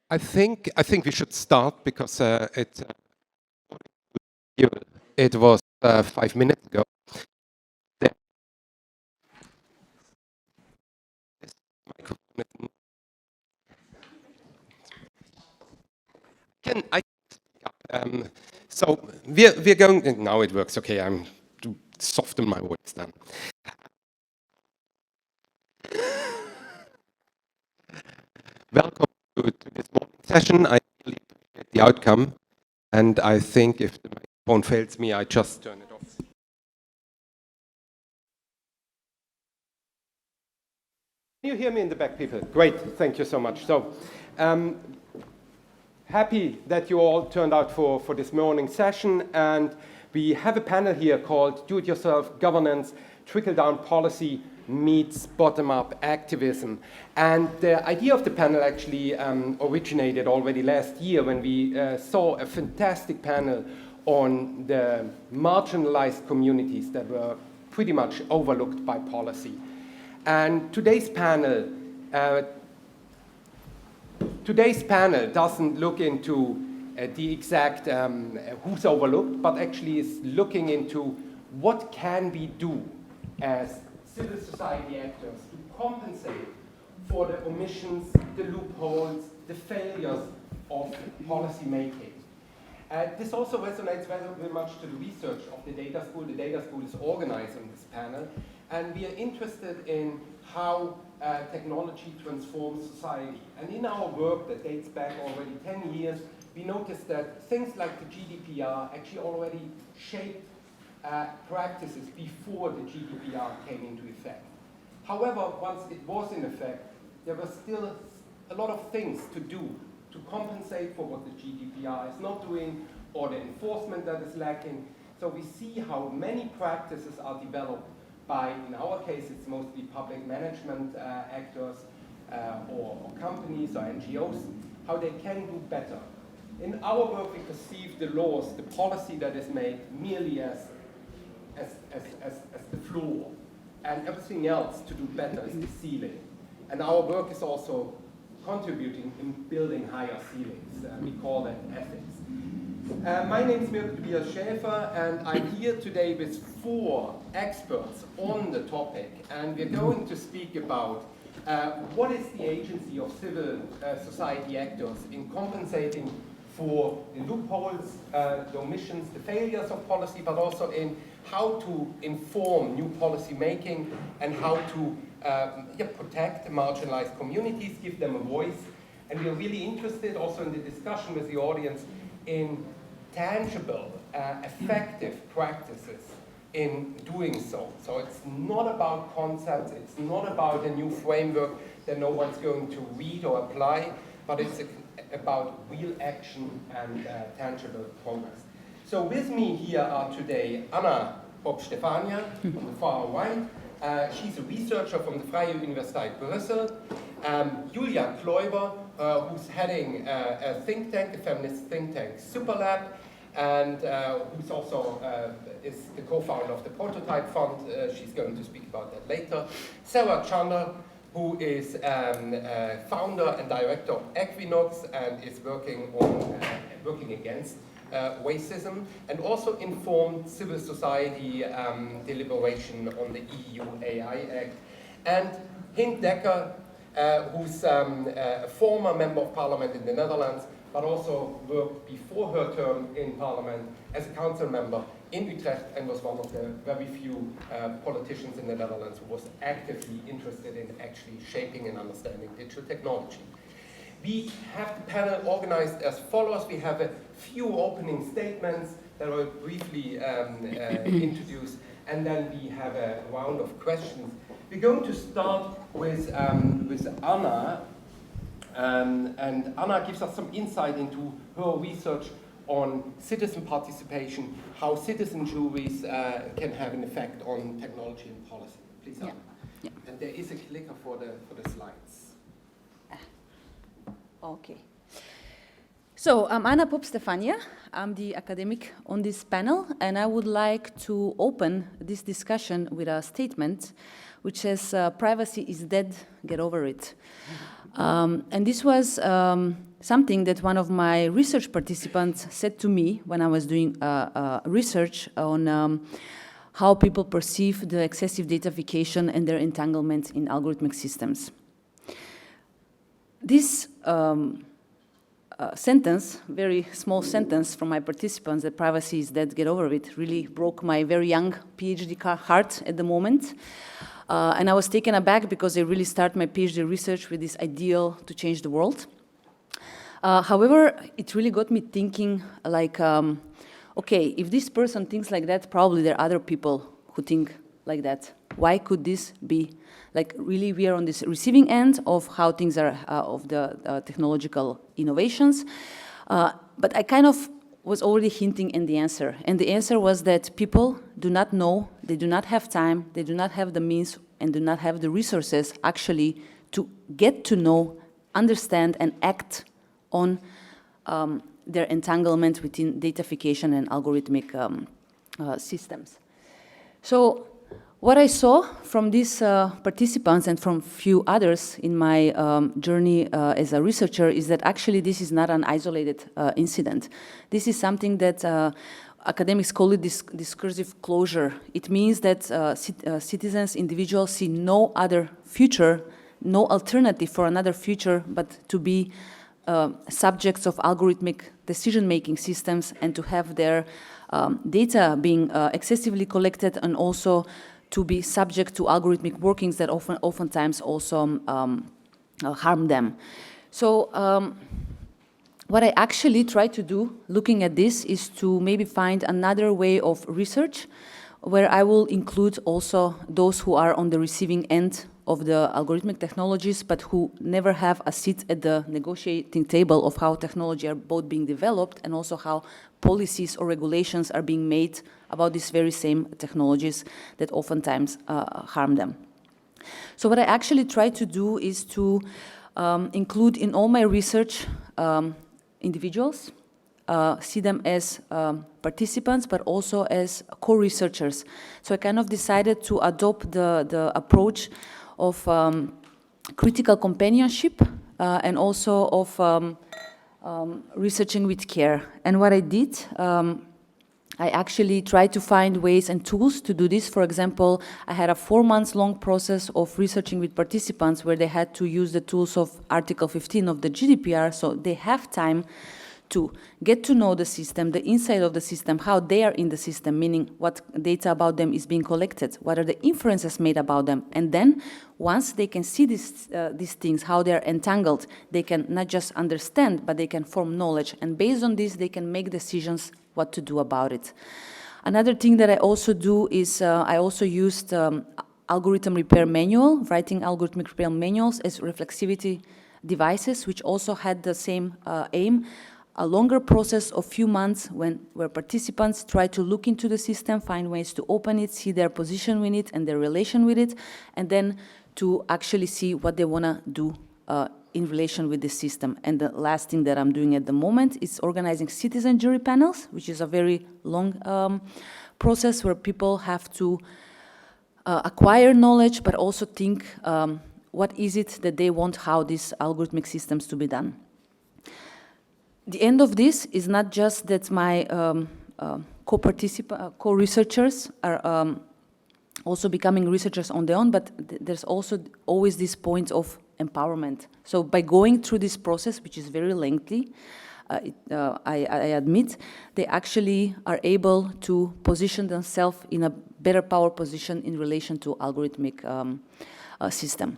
I think we should start because it was 5 minutes ago. So we're going. Now it works. Okay, I'm to soften my voice then. Welcome to this morning session. I really appreciate the outcome, and I think if the microphone fails me, I just turn it off. Can you hear me in the back, people? Great, thank you so much. So, happy that you all turned out for this morning session, and we have a panel here called Do-It-Yourself Governance, Trickle-Down Policy Meets Bottom-Up Activism. And the idea of the panel actually originated already last year when we saw a fantastic panel on the marginalized communities that were pretty much overlooked by policy. And today's panel doesn't look into the exact who's overlooked, but actually is looking into what can we do as civil society actors to compensate for the omissions, the loopholes, the failures of policy making. This also resonates very much to the research of the data school. The data school is organizing this panel, and we are interested in how technology transforms society. And in our work that dates back already 10 years, we noticed that things like the GDPR actually already shaped practices before the GDPR came into effect. However, once it was in effect, there were still a lot of things to do to compensate for what the GDPR is not doing or the enforcement that is lacking. So we see how many practices are developed by, in our case, it's mostly public management actors or companies or NGOs, how they can do better. In our work, we perceive the laws, the policy that is made merely as the floor, and everything else to do better is the ceiling. And our work is also contributing in building higher ceilings. We call that ethics. My name is Mirko Tobias Schäfer, and I'm here today with 4 experts on the topic, and we're going to speak about what is the agency of civil society actors in compensating for the loopholes, the omissions, the failures of policy, but also in how to inform new policy making and how to protect the marginalized communities, give them a voice. And we are really interested also in the discussion with the audience in tangible, effective practices in doing so. So it's not about concepts, it's not about a new framework that no one's going to read or apply, but it's about real action and tangible progress. So with me here are today Anna Stefanija on the far right. She's a researcher from the Vrije Universiteit Brussel. Julia Kloiber, who's heading a think tank, a feminist think tank, Superrr, and who's also is the co-founder of the Prototype Fund. She's going to speak about that later. Chander, who is founder and director of Equinox and is working against racism, and also informed civil society deliberation on the EU AI Act. And Hind Dekker, who's a former member of parliament in the Netherlands, but also worked before her term in parliament as a council member in Utrecht and was one of the very few politicians in the Netherlands who was actively interested in actually shaping and understanding digital technology. We have the panel organized as follows. We have a few opening statements that I will briefly introduce, and then we have a round of questions. We're going to start with Anna, and Anna gives us some insight into her research on citizen participation, how citizen juries can have an effect on technology and policy. Please, Anna. Yeah. And there is a clicker for the slides. Okay. So I'm Anna Stefanija. I'm the academic on this panel, and I would like to open this discussion with a statement which says, privacy is dead, get over it. And this was something that one of my research participants said to me when I was doing research on how people perceive the excessive datafication and their entanglement in algorithmic systems. This sentence, very small sentence from my participants, that privacy is dead, get over it, really broke my very young PhD heart at the moment. And I was taken aback because I really started my PhD research with this ideal to change the world. However, it really got me thinking like, okay, if this person thinks like that, probably there are other people who think like that. Why could this be? Like really we are on this receiving end of how things are, of the technological innovations. But I kind of was already hinting in the answer. And the answer was that people do not know, they do not have time, they do not have the means and do not have the resources actually to get to know, understand and act on their entanglement within datafication and algorithmic systems. So what I saw from these participants and from few others in my journey as a researcher is that actually this is not an isolated incident. This is something that academics call it discursive closure. It means that citizens, individuals see no other future, no alternative for another future but to be subjects of algorithmic decision-making systems and to have their data being excessively collected and also to be subject to algorithmic workings that oftentimes also harm them. So what I actually try to do, looking at this, is to maybe find another way of research where I will include also those who are on the receiving end of the algorithmic technologies, but who never have a seat at the negotiating table of how technology are both being developed and also how policies or regulations are being made about these very same technologies that oftentimes harm them. So what I actually try to do is to include in all my research individuals, see them as participants, but also as co-researchers. So I kind of decided to adopt the approach of critical companionship and also of researching with care. And what I did, I actually tried to find ways and tools to do this. For example, I had a 4 months long process of researching with participants where they had to use the tools of Article 15 of the GDPR, so they have time to get to know the system, the inside of the system, how they are in the system, meaning what data about them is being collected, what are the inferences made about them. And then once they can see these things, how they are entangled, they can not just understand, but they can form knowledge. And based on this, they can make decisions what to do about it. Another thing that I also do is I also used algorithm repair manual, writing algorithmic repair manuals as reflexivity devices, which also had the same aim. A longer process of few months where participants try to look into the system, find ways to open it, see their position with it and their relation with it, and then to actually see what they want to do in relation with the system. And the last thing that I'm doing at the moment is organizing citizen jury panels, which is a very long process where people have to acquire knowledge, but also think what is it that they want, how these algorithmic systems to be done. The end of this is not just that my co-researchers are also becoming researchers on their own, but there's also always this point of empowerment. So by going through this process, which is very lengthy, I admit, they actually are able to position themselves in a better power position in relation to algorithmic system.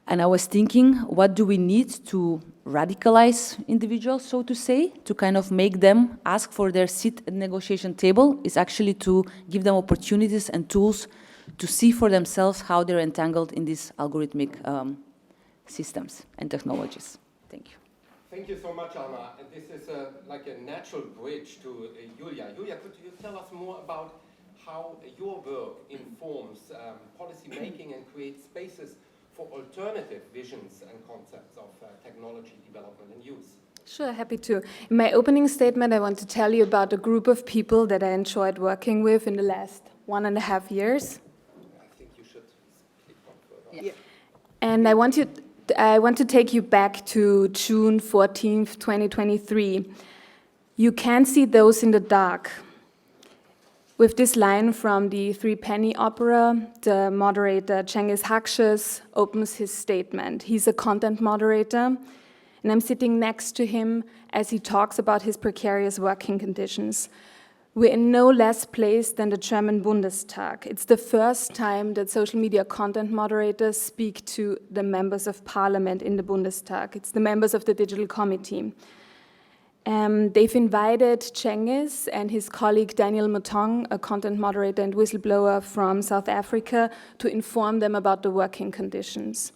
And I was thinking, what do we need to radicalize individuals, so to say, to kind of make them ask for their seat at the negotiation table, is actually to give them opportunities and tools to see for themselves how they're entangled in these algorithmic systems and technologies. Thank you. Thank you so much, Anna. And this is like a natural bridge to Julia. Julia, could you tell us more about how your work informs policy making and creates spaces for alternative visions and concepts of technology development and use? Sure, happy to. In my opening statement, I want to tell you about a group of people that I enjoyed working with in the last 1.5 years. I think you should speak on further. Yeah. And I want you I want to take you back to June 14th, 2023. You can see those in the dark. With this line from the Three-Penny Opera, the moderator Cengiz Hakshiz opens his statement. He's a content moderator, and I'm sitting next to him as he talks about his precarious working conditions. We're in no less place than the German Bundestag. It's the first time that social media content moderators speak to the members of parliament in the Bundestag. It's the members of the digital committee. They've invited Cengiz and his colleague Daniel Motong, a content moderator and whistleblower from South Africa, to inform them about the working conditions.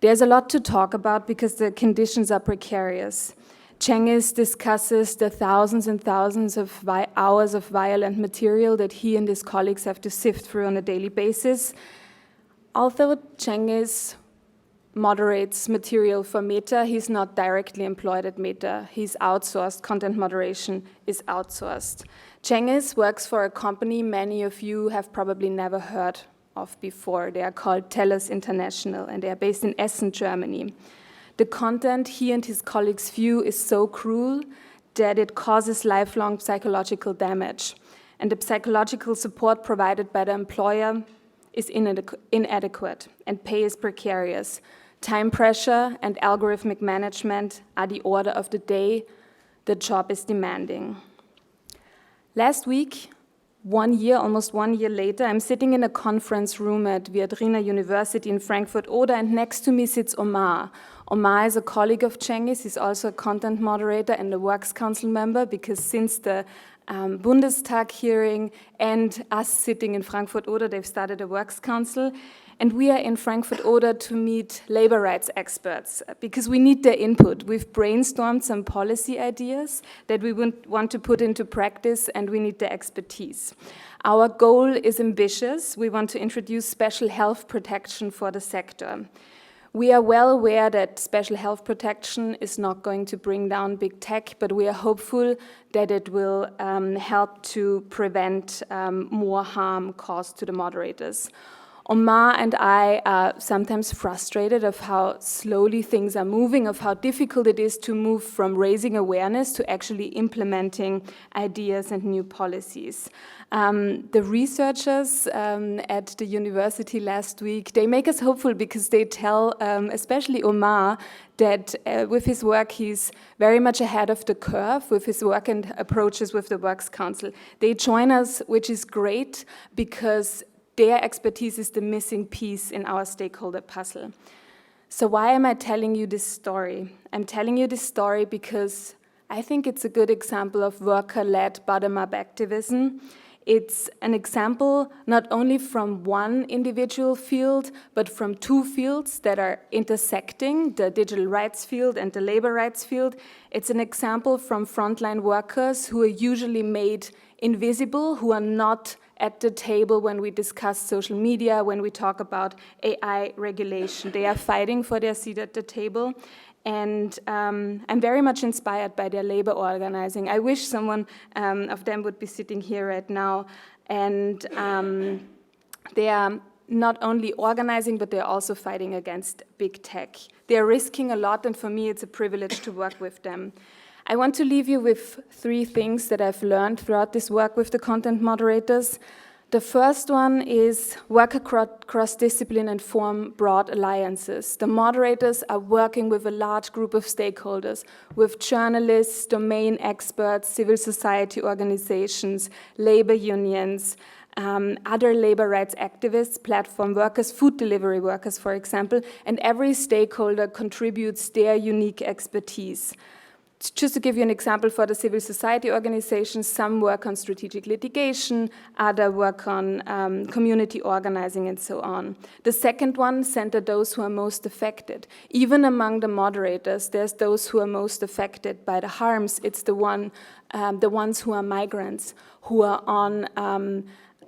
There's a lot to talk about because the conditions are precarious. Cengiz discusses the thousands and thousands of hours of violent material that he and his colleagues have to sift through on a daily basis. Although Cengiz moderates material for Meta, he's not directly employed at Meta. He's outsourced, content moderation is outsourced. Cengiz works for a company many of you have probably never heard of before. They are called TELUS International, and they are based in Essen, Germany. The content he and his colleagues view is so cruel that it causes lifelong psychological damage. And the psychological support provided by the employer is inadequate, and pay is precarious. Time pressure and algorithmic management are the order of the day. The job is demanding. Last week, almost 1 year later, I'm sitting in a conference room at Vrije University in Frankfurt-Oder, and next to me sits Omar. Omar is a colleague of Cengiz. He's also a content moderator and a Works Council member, because since the Bundestag hearing and us sitting in Frankfurt-Oder, they've started a Works Council. And we are in Frankfurt-Oder to meet labor rights experts because we need their input. We've brainstormed some policy ideas that we want to put into practice, and we need their expertise. Our goal is ambitious. We want to introduce special health protection for the sector. We are well aware that special health protection is not going to bring down big tech, but we are hopeful that it will help to prevent more harm caused to the moderators. Omar and I are sometimes frustrated of how slowly things are moving, of how difficult it is to move from raising awareness to actually implementing ideas and new policies. The researchers at the university last week, they make us hopeful because they tell, especially Omar, that with his work he's very much ahead of the curve with his work and approaches with the Works Council. They join us, which is great because their expertise is the missing piece in our stakeholder puzzle. So why am I telling you this story? I'm telling you this story because I think it's a good example of worker-led bottom-up activism. It's an example not only from one individual field, but from two fields that are intersecting, the digital rights field and the labor rights field. It's an example from frontline workers who are usually made invisible, who are not at the table when we discuss social media, when we talk about AI regulation. They are fighting for their seat at the table. And I'm very much inspired by their labor organizing. I wish someone of them would be sitting here right now. And they are not only organizing, but they're also fighting against big tech. They're risking a lot, and for me, it's a privilege to work with them. I want to leave you with 3 things that I've learned throughout this work with the content moderators. The first one is work across discipline and form broad alliances. The moderators are working with a large group of stakeholders, with journalists, domain experts, civil society organizations, labor unions, other labor rights activists, platform workers, food delivery workers, for example, and every stakeholder contributes their unique expertise. Just to give you an example, for the civil society organizations, some work on strategic litigation, other work on community organizing, and so on. The second one centered those who are most affected. Even among the moderators, there's those who are most affected by the harms. It's the ones who are migrants, who are on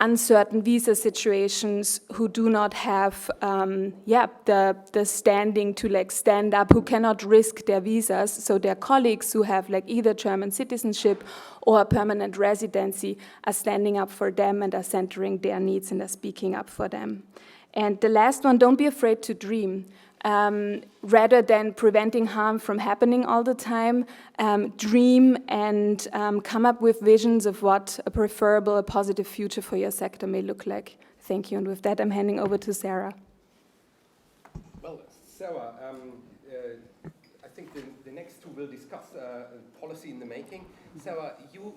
uncertain visa situations, who do not have the standing to stand up, who cannot risk their visas. So their colleagues who have either German citizenship or a permanent residency are standing up for them and are centering their needs and are speaking up for them. And the last one, don't be afraid to dream. rather than preventing harm from happening all the time, dream and come up with visions of what a preferable, a positive future for your sector may look like. Thank you, and with that I'm handing over to Sarah. Well, Sarah, I think the next two will discuss policy in the making. Sarah, you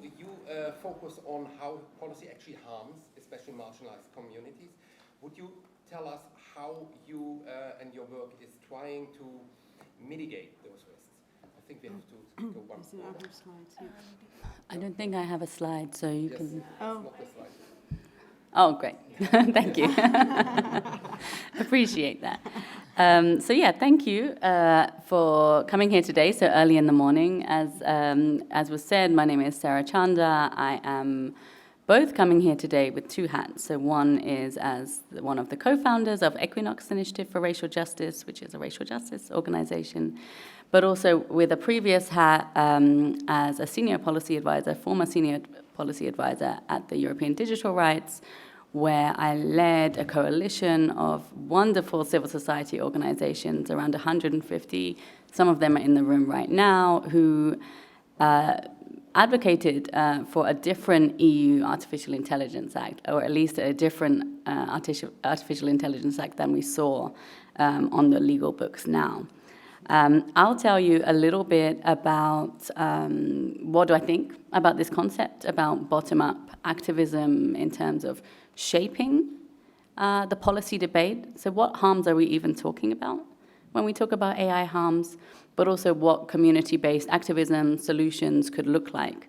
focus on how policy actually harms, especially marginalized communities. Would you tell us how you and your work is trying to mitigate those risks? I think we have to go one forward. I don't think I have a slide, so you can... Not the slide. Oh, great. Thank you. Appreciate that. So yeah, thank you for coming here today so early in the morning. As was said, my name is Sarah Chander. I am both coming here today with two hats. So one is as one of the co-founders of Equinox Initiative for Racial Justice, which is a racial justice organization, but also with a previous hat as a senior policy advisor, former senior policy advisor at the European Digital Rights, where I led a coalition of wonderful civil society organizations, around 150, some of them are in the room right now, who advocated for a different EU Artificial Intelligence Act, or at least a different Artificial Intelligence Act than we saw on the legal books now. I'll tell you a little bit about what do I think about this concept, about bottom-up activism in terms of shaping the policy debate. So what harms are we even talking about when we talk about AI harms, but also what community-based activism solutions could look like,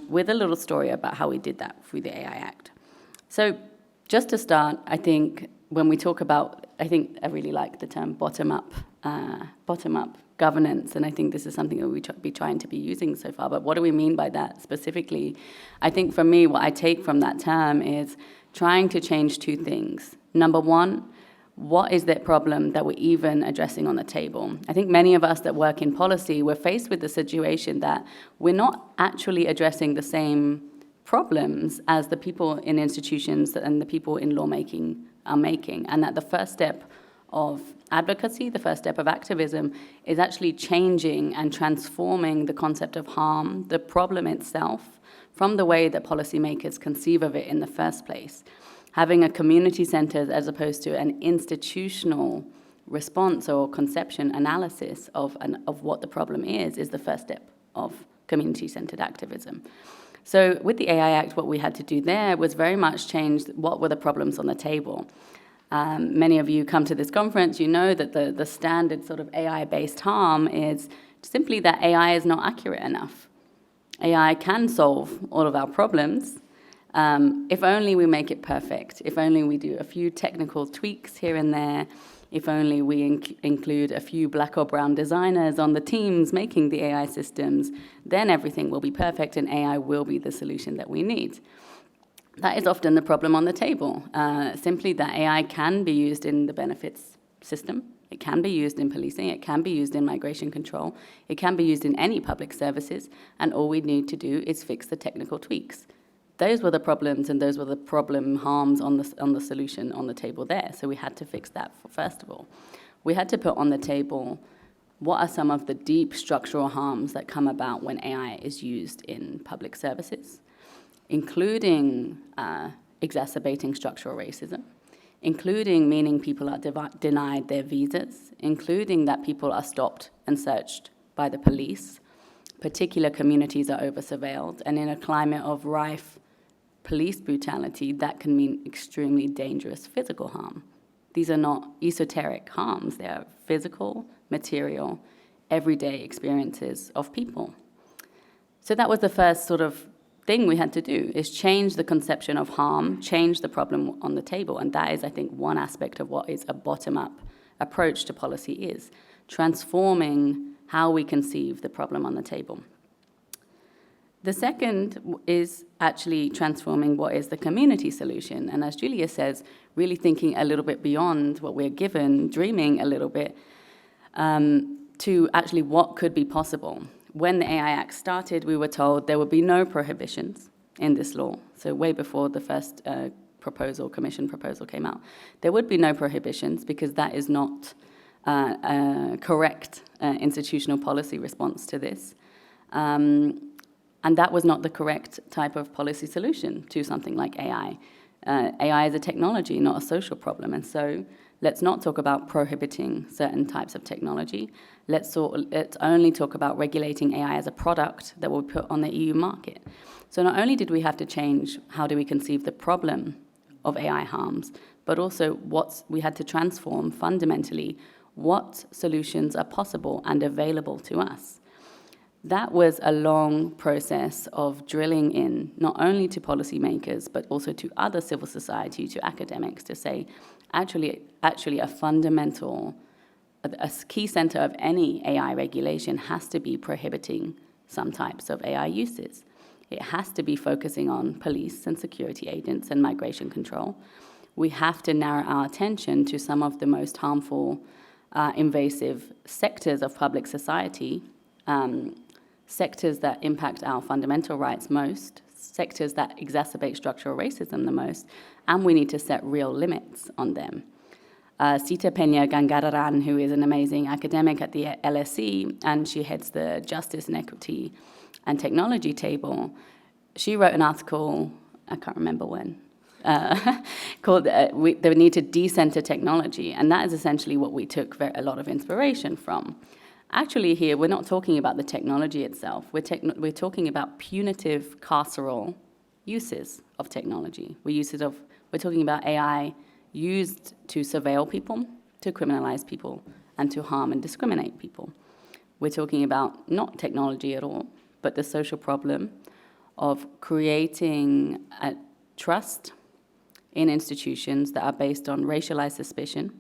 with a little story about how we did that through the AI Act. So just to start, I think when we talk about, I think I really like the term bottom-up governance, and I think this is something that we'll be trying to be using so far, but what do we mean by that specifically? I think for me, what I take from that term is trying to change two things. Number one, what is that problem that we're even addressing on the table? I think many of us that work in policy, we're faced with the situation that we're not actually addressing the same problems as the people in institutions and the people in lawmaking are making, and that the first step of advocacy, the first step of activism, is actually changing and transforming the concept of harm, the problem itself, from the way that policymakers conceive of it in the first place. Having a community centered as opposed to an institutional response or conception analysis of what the problem is the first step of community-centered activism. So with the AI Act, what we had to do there was very much change what were the problems on the table. Many of you come to this conference, you know that the standard sort of AI-based harm is simply that AI is not accurate enough. AI can solve all of our problems if only we make it perfect, if only we do a few technical tweaks here and there, if only we include a few black or brown designers on the teams making the AI systems, then everything will be perfect and AI will be the solution that we need. That is often the problem on the table, simply that AI can be used in the benefits system, it can be used in policing, it can be used in migration control, it can be used in any public services, and all we need to do is fix the technical tweaks. Those were the problems, and those were the problem harms on the solution on the table there, so we had to fix that first of all. We had to put on the table what are some of the deep structural harms that come about when AI is used in public services, including exacerbating structural racism, including meaning people are denied their visas, including that people are stopped and searched by the police, particular communities are over-surveilled, and in a climate of rife police brutality, that can mean extremely dangerous physical harm. These are not esoteric harms, they are physical, material, everyday experiences of people. So that was the first sort of thing we had to do, is change the conception of harm, change the problem on the table, and that is, I think, one aspect of what is a bottom-up approach to policy is, transforming how we conceive the problem on the table. The second is actually transforming what is the community solution, and as Julia says, really thinking a little bit beyond what we're given, dreaming a little bit, to actually what could be possible. When the AI Act started, we were told there would be no prohibitions in this law, so way before the first commission proposal came out. There would be no prohibitions because that is not a correct institutional policy response to this. And that was not the correct type of policy solution to something like AI. AI is a technology, not a social problem. And so let's not talk about prohibiting certain types of technology. Let's only talk about regulating AI as a product that will be put on the EU market. So not only did we have to change how do we conceive the problem of AI harms, but also we had to transform fundamentally what solutions are possible and available to us. That was a long process of drilling in, not only to policymakers, but also to other civil society, to academics, to say, actually a fundamental, a key center of any AI regulation has to be prohibiting some types of AI uses. It has to be focusing on police and security agents and migration control. We have to narrow our attention to some of the most harmful, invasive sectors of public society, sectors that impact our fundamental rights most, sectors that exacerbate structural racism the most, and we need to set real limits on them. Sita Peña Gangararan, who is an amazing academic at the LSE, and she heads the Justice and Equity and Technology table, she wrote an article, I can't remember when, called The Need to Decenter Technology, and that is essentially what we took a lot of inspiration from. Actually here, we're not talking about the technology itself, we're talking about punitive carceral uses of technology. We're talking about AI used to surveil people, to criminalize people, and to harm and discriminate people. We're talking about not technology at all, but the social problem of creating a trust in institutions that are based on racialized suspicion,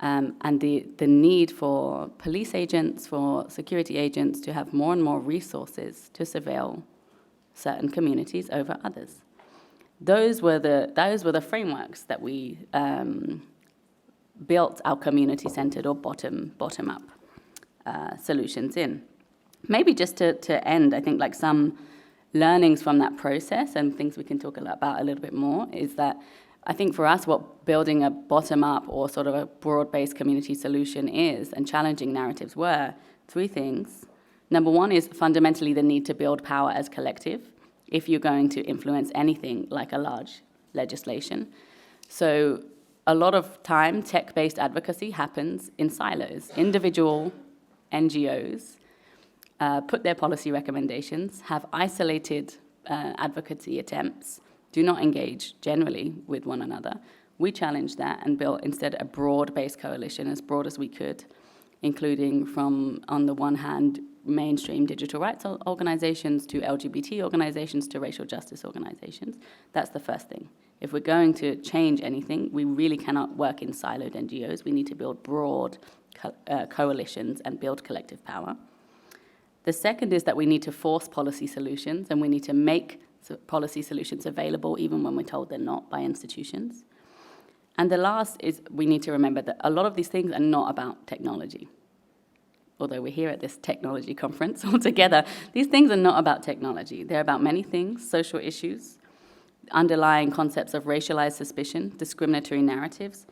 and the need for police agents, for security agents to have more and more resources to surveil certain communities over others. Those were the frameworks that we built our community-centered or bottom-up solutions in. Maybe just to end, I think like some learnings from that process and things we can talk about a little bit more is that I think for us what building a bottom-up or sort of a broad-based community solution is and challenging narratives were three things. Number one is fundamentally the need to build power as collective if you're going to influence anything like a large legislation. So a lot of time, tech-based advocacy happens in silos. Individual NGOs put their policy recommendations, have isolated advocacy attempts, do not engage generally with one another. We challenged that and built instead a broad-based coalition, as broad as we could, including from, on the one hand, mainstream digital rights organizations to LGBT organizations to racial justice organizations. That's the first thing. If we're going to change anything, we really cannot work in siloed NGOs. We need to build broad coalitions and build collective power. The second is that we need to force policy solutions, and we need to make policy solutions available even when we're told they're not by institutions. And the last is we need to remember that a lot of these things are not about technology. Although we're here at this technology conference all together, these things are not about technology. They're about many things: social issues, underlying concepts of racialized suspicion, discriminatory narratives,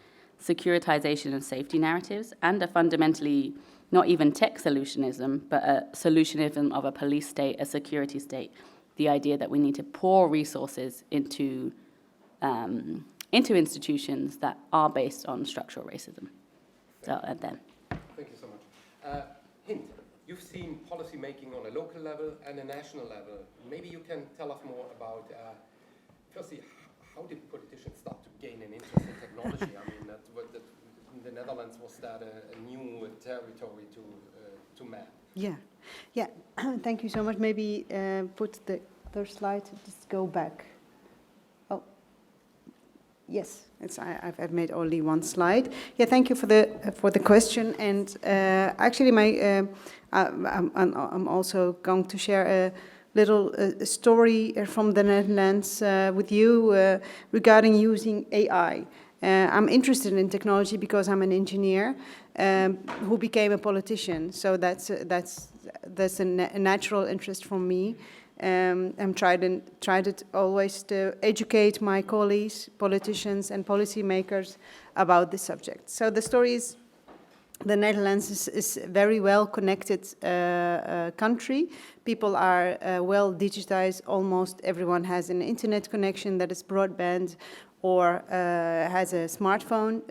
securitization and safety narratives, and a fundamentally not even tech solutionism, but a solutionism of a police state, a security state, the idea that we need to pour resources into institutions that are based on structural racism. So then. Thank you so much. Hind, you've seen policy making on a local level and a national level. Maybe you can tell us more about, firstly, how did politicians start to gain an interest in technology? I mean, in the Netherlands, was that a new territory to map? Yeah. Thank you so much. Maybe put the third slide. Just go back. Oh, yes. I've made only one slide. Yeah. Thank you for the question. And actually, I'm also going to share a little story from the Netherlands with you regarding using AI. I'm interested in technology because I'm an engineer who became a politician. So that's a natural interest for me. I'm tried always to educate my colleagues, politicians and policymakers about this subject. So the story is, the Netherlands is a very well connected country. People are well digitized. Almost everyone has an internet connection that is broadband or has a smartphone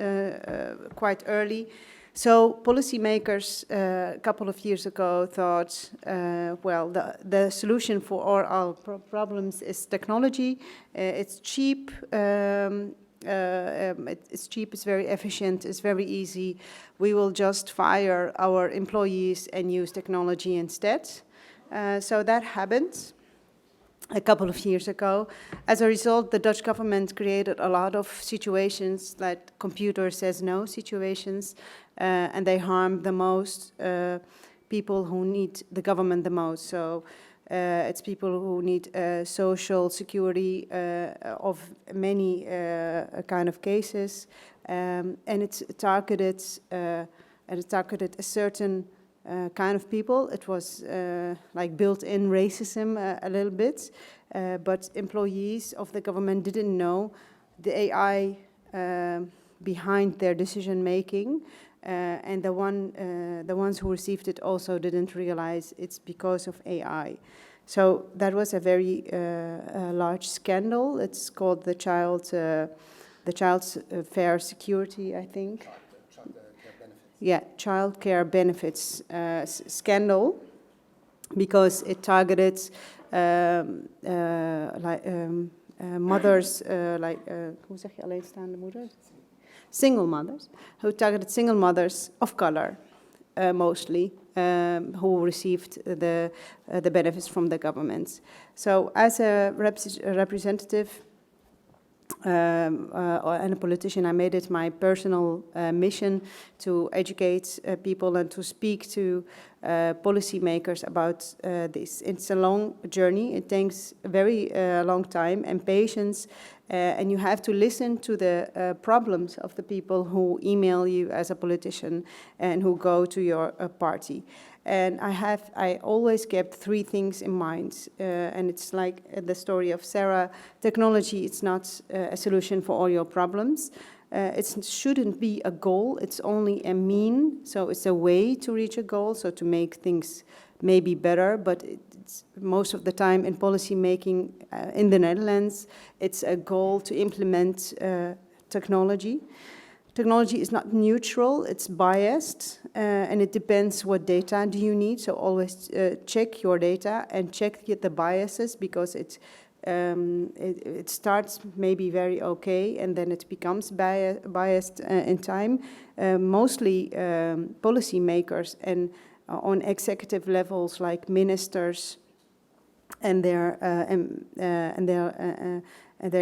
quite early. So policymakers a couple of years ago thought, well, the solution for all our problems is technology. It's cheap. It's cheap, it's very efficient, it's very easy. We will just fire our employees and use technology instead. So that happened a couple of years ago. As a result, the Dutch government created a lot of situations like computer says no situations, and they harm the most people who need the government the most. So it's people who need social security of many kind of cases, and it's targeted a certain kind of people. It was like built-in racism a little bit, but employees of the government didn't know the AI behind their decision making. And the ones who received it also didn't realize it's because of AI. So that was a very large scandal. It's called the Child's Fair Security, I think. Yeah, child care benefits scandal, because it targeted mothers, hoe zeg je alleenstaande moeders? Single mothers, who targeted single mothers of color, mostly, who received the benefits from the government. So as a representative and a politician, I made it my personal mission to educate people and to speak to policymakers about this. It's a long journey. It takes a very long time and patience, and you have to listen to the problems of the people who email you as a politician and who go to your party. And I always kept three things in mind, and it's like the story of Sarah. Technology, it's not a solution for all your problems. It shouldn't be a goal, it's only a mean, so it's a way to reach a goal, so to make things maybe better, but it's most of the time in policy making in the Netherlands, it's a goal to implement technology. Technology is not neutral, it's biased, and it depends what data do you need. So always check your data and check the biases, because it starts maybe very okay and then it becomes biased in time. Mostly policy makers and on executive levels like ministers and their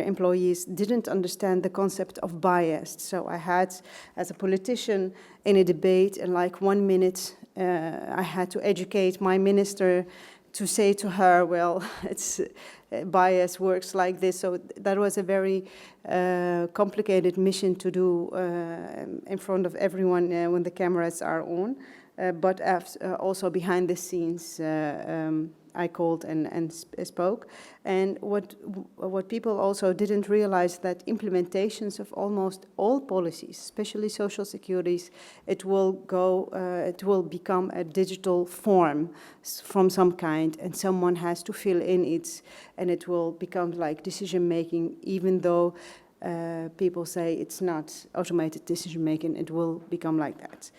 employees didn't understand the concept of bias. So I had, as a politician in a debate, in like 1 minute, I had to educate my minister to say to her, well, it's bias works like this. So that was a very complicated mission to do in front of everyone when the cameras are on. But also behind the scenes, I called and spoke. And what people also didn't realize, that implementations of almost all policies, especially social securities, it will become a digital form from some kind, and someone has to fill in it, and it will become like decision making, even though people say it's not automated decision making, it will become like that.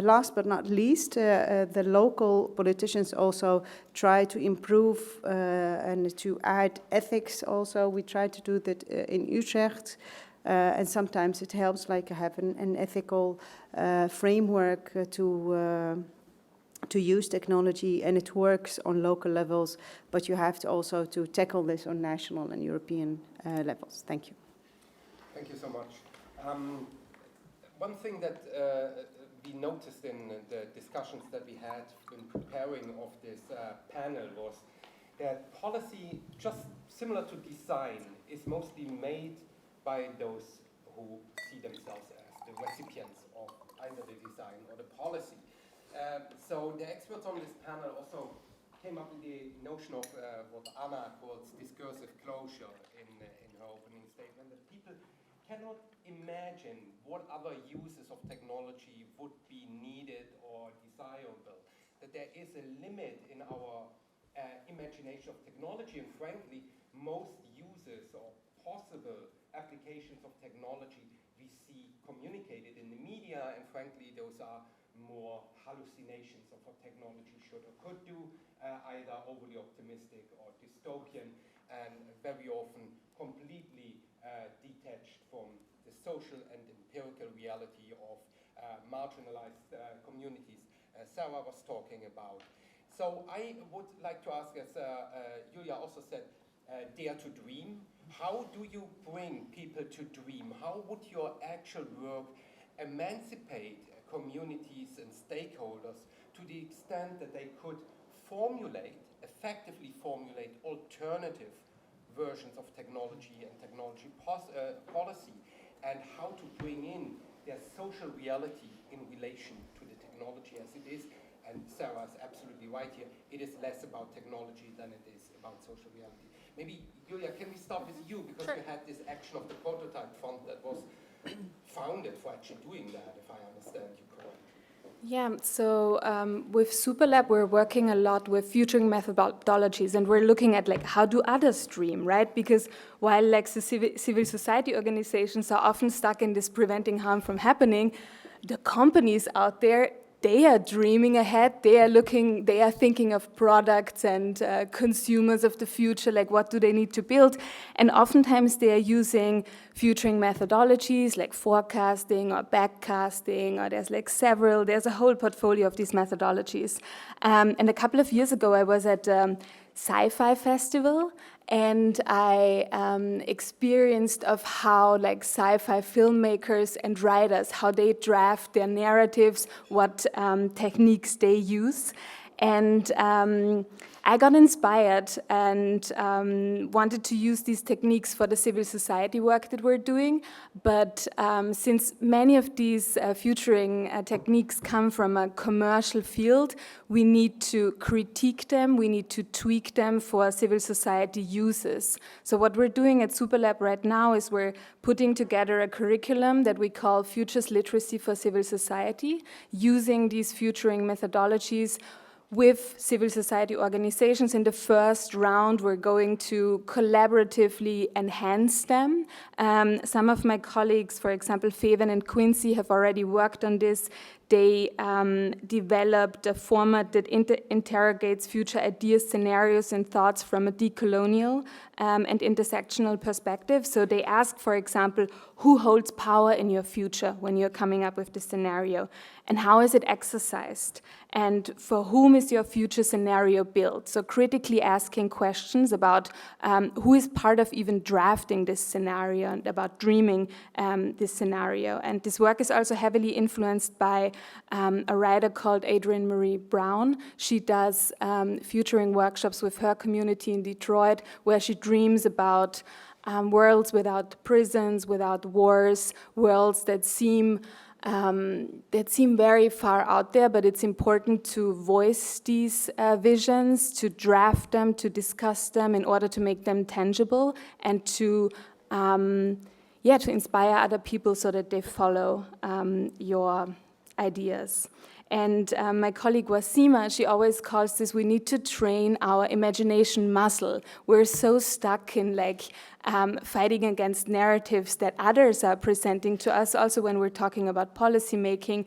Last but not least, the local politicians also try to improve and to add ethics also. We try to do that in Utrecht, and sometimes it helps, like have an ethical framework to use technology, and it works on local levels, but you have to also to tackle this on national and European levels. Thank you. Thank you so much. One thing that we noticed in the discussions that we had in preparing of this panel was that policy, just similar to design, is mostly made by those who see themselves as the recipients of either the design or the policy. So the experts on this panel also came up with the notion of what Anna calls discursive closure in her opening statement, that people cannot imagine what other uses of technology would be needed or desirable, that there is a limit in our imagination of technology, and frankly, most uses or possible applications of technology we see communicated in the media, and frankly, those are more hallucinations of what technology should or could do, either overly optimistic or dystopian, and very often completely detached from the social and empirical reality of marginalized communities Sarah was talking about. So I would like to ask, as Julia also said, dare to dream. How do you bring people to dream? How would your actual work emancipate communities and stakeholders to the extent that they could effectively formulate alternative versions of technology and technology policy, and how to bring in their social reality in relation to the technology as it is? And Sarah is absolutely right here. It is less about technology than it is about social reality. Maybe, Julia, can we start with you? Because you had this action of the prototype fund that was founded for actually doing that, if I understand you correctly. Yeah, so with Superlab, we're working a lot with futuring methodologies, and we're looking at like how do others dream, right? Because while like the civil society organizations are often stuck in this preventing harm from happening, the companies out there, they are dreaming ahead. They are thinking of products and consumers of the future, like what do they need to build? And oftentimes they are using futuring methodologies like forecasting or backcasting, or there's a whole portfolio of these methodologies. And a couple of years ago, I was at Sci-Fi Festival, and I experienced of how like sci-fi filmmakers and writers, how they draft their narratives, what techniques they use. And I got inspired and wanted to use these techniques for the civil society work that we're doing. But since many of these futuring techniques come from a commercial field, we need to critique them, we need to tweak them for civil society uses. So what we're doing at Superlab right now is we're putting together a curriculum that we call Futures Literacy for Civil Society, using these futuring methodologies with civil society organizations. In the first round, we're going to collaboratively enhance them. Some of my colleagues, for example, Feven and Quincy, have already worked on this. They developed a format that interrogates future ideas, scenarios, and thoughts from a decolonial and intersectional perspective. So they ask, for example, who holds power in your future when you're coming up with the scenario? And how is it exercised? And for whom is your future scenario built? So critically asking questions about who is part of even drafting this scenario and about dreaming this scenario. And this work is also heavily influenced by a writer called Adrienne Marie Brown. She does futuring workshops with her community in Detroit, where she dreams about worlds without prisons, without wars, worlds that seem very far out there, but it's important to voice these visions, to draft them, to discuss them in order to make them tangible, and to inspire other people so that they follow your ideas. And my colleague Wasima, she always calls this, we need to train our imagination muscle. We're so stuck in fighting against narratives that others are presenting to us, also when we're talking about policy making,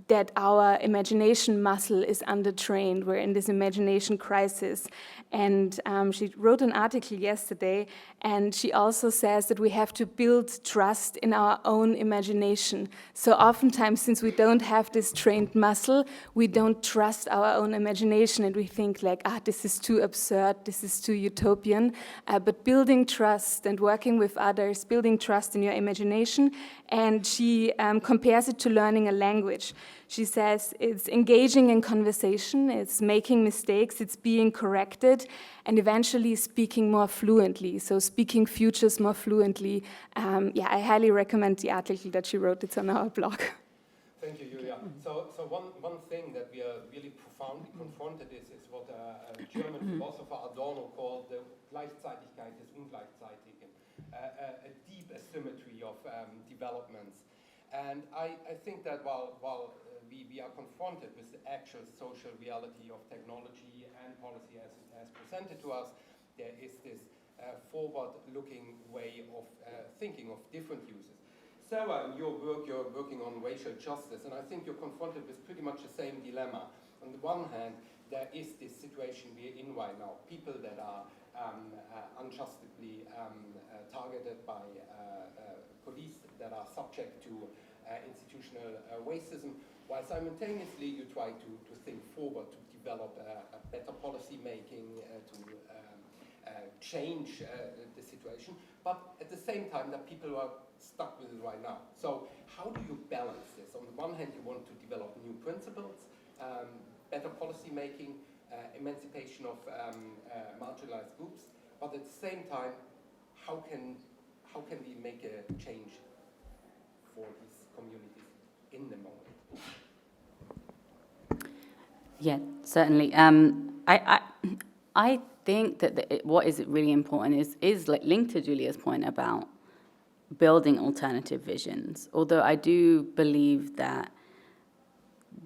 that our imagination muscle is undertrained. We're in this imagination crisis. And she wrote an article yesterday, and she also says that we have to build trust in our own imagination. So oftentimes, since we don't have this trained muscle, we don't trust our own imagination, and we think this is too absurd, this is too utopian. But building trust and working with others, building trust in your imagination, and she compares it to learning a language. She says it's engaging in conversation, it's making mistakes, it's being corrected, and eventually speaking more fluently, so speaking futures more fluently. I highly recommend the article that she wrote. It's on our blog. Thank you, Julia. So one thing that we are really profoundly confronted is what German philosopher Adorno called the Gleichzeitigkeit des Ungleichzeitigen, a deep asymmetry of developments. And I think that while we are confronted with the actual social reality of technology and policy as it has presented to us, there is this forward-looking way of thinking of different uses. So your work, you're working on racial justice, and I think you're confronted with pretty much the same dilemma. On the one hand, there is this situation we're in right now, people that are unjustly targeted by police, that are subject to institutional racism, while simultaneously you try to think forward, to develop a better policy making, to change the situation, but at the same time that people are stuck with it right now. So how do you balance this? On the one hand, you want to develop new principles, better policy making, emancipation of marginalized groups, but at the same time, how can we make a change for these communities in the moment? Yeah, certainly. I think that what is really important is like linked to Julia's point about building alternative visions. Although I do believe that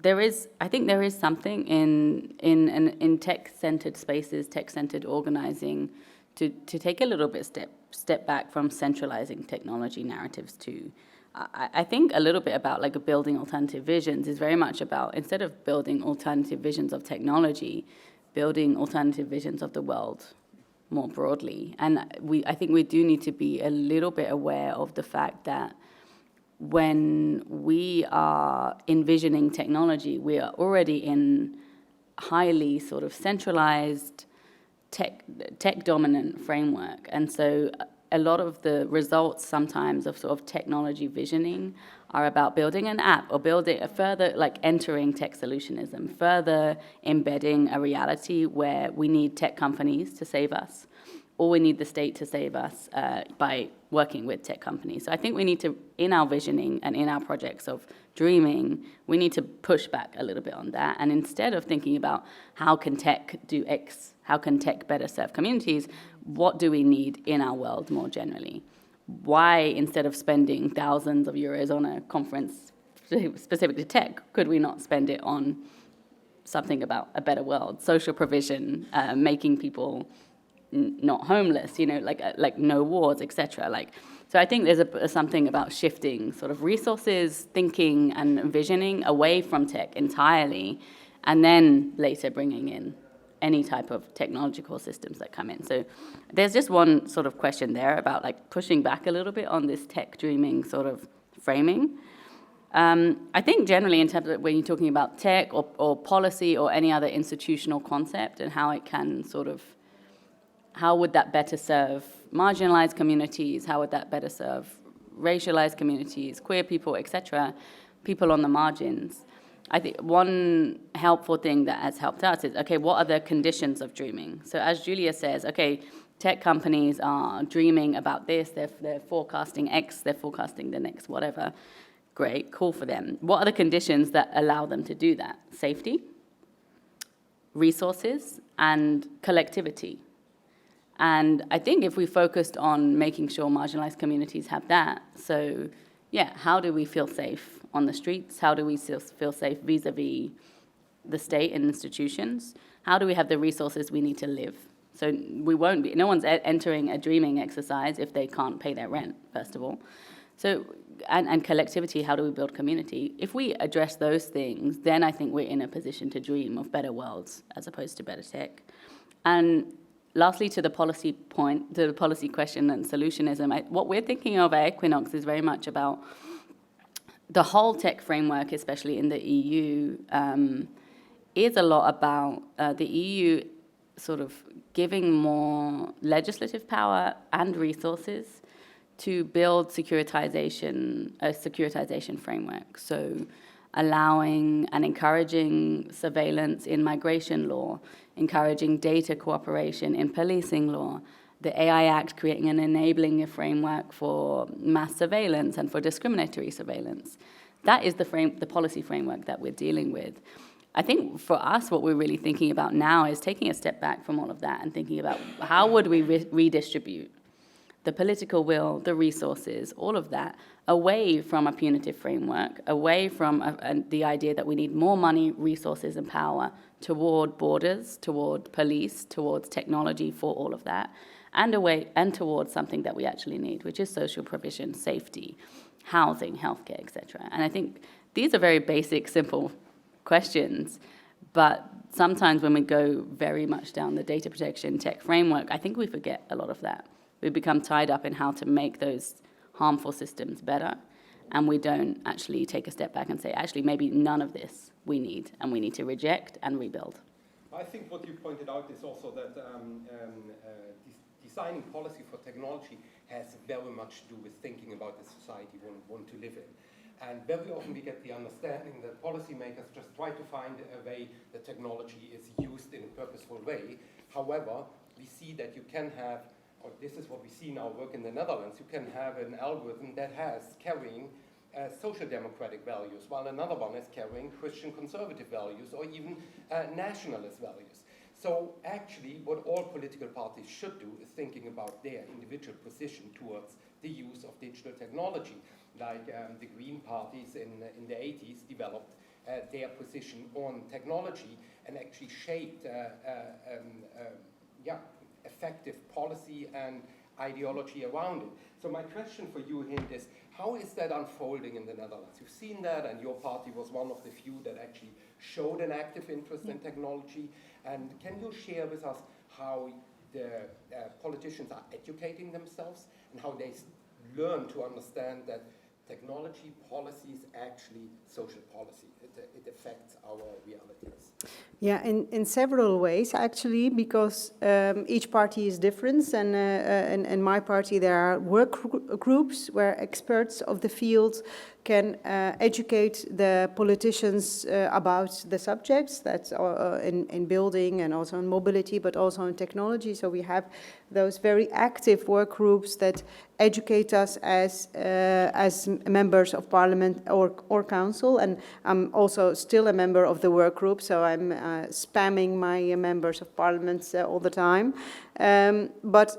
I think there is something in tech-centered spaces, tech-centered organizing, to take a little bit step back from centralizing technology narratives too. I think a little bit about like building alternative visions is very much about, instead of building alternative visions of technology, building alternative visions of the world more broadly. And I think we do need to be a little bit aware of the fact that when we are envisioning technology, we are already in highly sort of centralized tech-dominant framework. And so a lot of the results sometimes of sort of technology visioning are about building an app or building a further, like entering tech solutionism, further embedding a reality where we need tech companies to save us, or we need the state to save us by working with tech companies. So I think we need to, in our visioning and in our projects of dreaming, we need to push back a little bit on that. And instead of thinking about how can tech do X, how can tech better serve communities, what do we need in our world more generally? Why, instead of spending thousands of euros on a conference specific to tech, could we not spend it on something about a better world, social provision, making people not homeless, like no wars, etc. So I think there's something about shifting sort of resources, thinking and visioning away from tech entirely, and then later bringing in any type of technological systems that come in. So there's just one sort of question there about like pushing back a little bit on this tech dreaming sort of framing. I think generally in terms of when you're talking about tech or policy or any other institutional concept and how it can sort of, how would that better serve marginalized communities, how would that better serve racialized communities, queer people, etc., people on the margins. I think one helpful thing that has helped us is, okay, what are the conditions of dreaming? So as Julia says, okay, tech companies are dreaming about this, they're forecasting X, they're forecasting the next whatever. Great, cool for them. What are the conditions that allow them to do that? Safety, resources, and collectivity. And I think if we focused on making sure marginalized communities have that, so yeah, how do we feel safe on the streets? How do we feel safe vis-a-vis the state and institutions? How do we have the resources we need to live? So we won't be, no one's entering a dreaming exercise if they can't pay their rent, first of all. So, and collectivity, how do we build community? If we address those things, then I think we're in a position to dream of better worlds as opposed to better tech. And lastly, to the policy point, to the policy question and solutionism, what we're thinking of at Equinox is very much about the whole tech framework, especially in the EU, is a lot about the EU sort of giving more legislative power and resources to build a securitization framework. So allowing and encouraging surveillance in migration law, encouraging data cooperation in policing law, the AI Act creating and enabling a framework for mass surveillance and for discriminatory surveillance. That is the policy framework that we're dealing with. I think for us, what we're really thinking about now is taking a step back from all of that and thinking about how would we redistribute the political will, the resources, all of that, away from a punitive framework, away from the idea that we need more money, resources, and power toward borders, toward police, towards technology for all of that, and towards something that we actually need, which is social provision, safety, housing, healthcare, etc. And I think these are very basic, simple questions, but sometimes when we go very much down the data protection tech framework, I think we forget a lot of that. We become tied up in how to make those harmful systems better, and we don't actually take a step back and say, actually, maybe none of this we need, and we need to reject and rebuild. I think what you pointed out is also that designing policy for technology has very much to do with thinking about the society we want to live in. And very often we get the understanding that policymakers just try to find a way that technology is used in a purposeful way. However, we see that you can have, or this is what we see in our work in the Netherlands, you can have an algorithm that has carrying social democratic values, while another one is carrying Christian conservative values or even nationalist values. So actually what all political parties should do is thinking about their individual position towards the use of digital technology. Like the Green parties in the 80s developed their position on technology and actually shaped effective policy and ideology around it. So my question for you, Hind, is how is that unfolding in the Netherlands? You've seen that, and your party was one of the few that actually showed an active interest in technology. And can you share with us how the politicians are educating themselves and how they learn to understand that technology policy is actually social policy? It affects our realities. Yeah, in several ways actually, because each party is different, and in my party there are work groups where experts of the field can educate the politicians about the subjects that's in building and also in mobility, but also in technology. So we have those very active work groups that educate us as members of parliament or council, and I'm also still a member of the work group, so I'm spamming my members of parliament all the time. But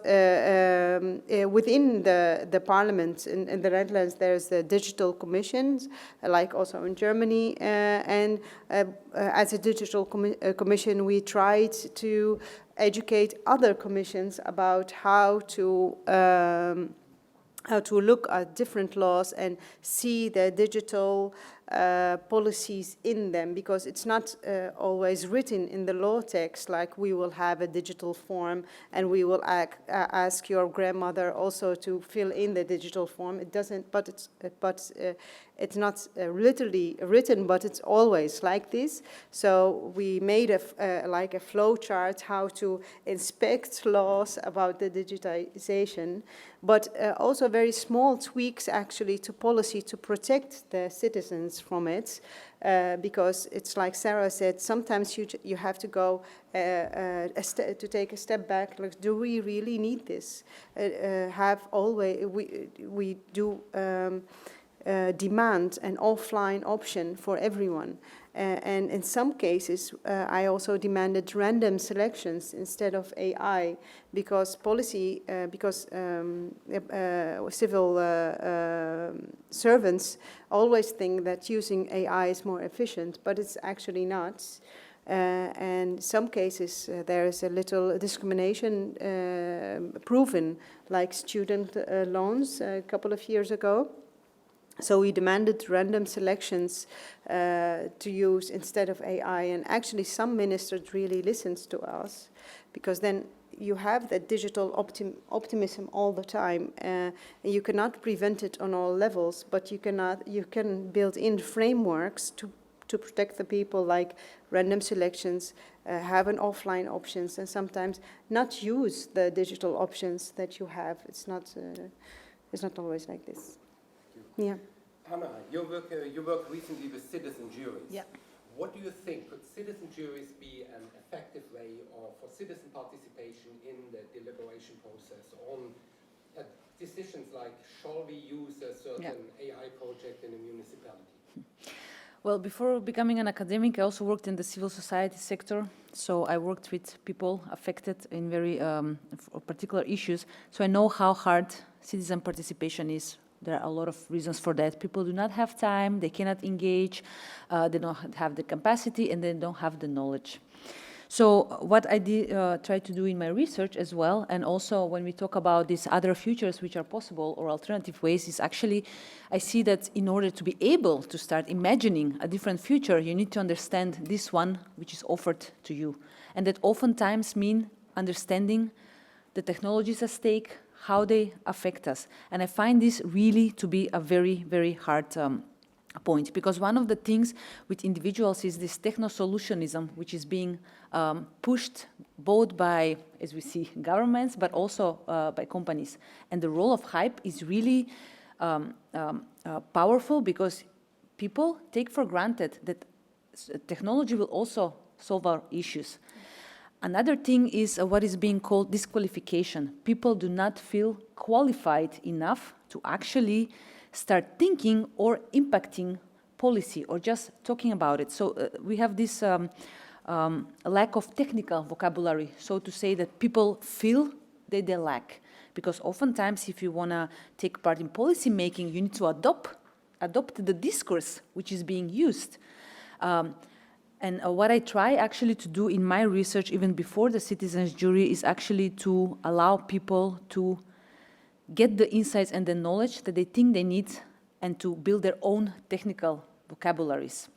within the parliament in the Netherlands, there's the digital commissions, like also in Germany, and as a digital commission, we tried to educate other commissions about how to look at different laws and see the digital policies in them, because it's not always written in the law text, like we will have a digital form and we will ask your grandmother also to fill in the digital form. It doesn't, but it's not literally written, but it's always like this. So we made like a flow chart how to inspect laws about the digitization, but also very small tweaks actually to policy to protect the citizens from it, because it's like Sarah said, sometimes you have to go to take a step back. Like, do we really need this? We do demand an offline option for everyone. And in some cases, I also demanded random selections instead of AI, because civil servants always think that using AI is more efficient, but it's actually not. And in some cases, there is a little discrimination proven, like student loans a couple of years ago. So we demanded random selections to use instead of AI, and actually some ministers really listened to us, because then you have that digital optimism all the time. You cannot prevent it on all levels, but you can build in frameworks to protect the people, like random selections, have an offline options, and sometimes not use the digital options that you have. It's not always like this. Yeah. Anna, you work recently with citizen juries. Yeah. What do you think? Could citizen juries be an effective way for citizen participation in the deliberation process on decisions like, shall we use a certain AI project in a municipality? Well, before becoming an academic, I also worked in the civil society sector. So I worked with people affected in very particular issues. So I know how hard citizen participation is. There are a lot of reasons for that. People do not have time, they cannot engage, they don't have the capacity, and they don't have the knowledge. So what I did try to do in my research as well, and also when we talk about these other futures which are possible or alternative ways, is actually I see that in order to be able to start imagining a different future, you need to understand this one which is offered to you. And that oftentimes mean understanding the technologies at stake, how they affect us. And I find this really to be a very, very hard point, because one of the things with individuals is this techno-solutionism, which is being pushed both by, as we see, governments, but also by companies. And the role of hype is really powerful, because people take for granted that technology will also solve our issues. Another thing is what is being called disqualification. People do not feel qualified enough to actually start thinking or impacting policy or just talking about it. So we have this lack of technical vocabulary, so to say, that people feel that they lack. Because oftentimes if you want to take part in policy making, you need to adopt the discourse which is being used. And what I try actually to do in my research, even before the citizens' jury, is actually to allow people to get the insights and the knowledge that they think they need, and to build their own technical vocabularies.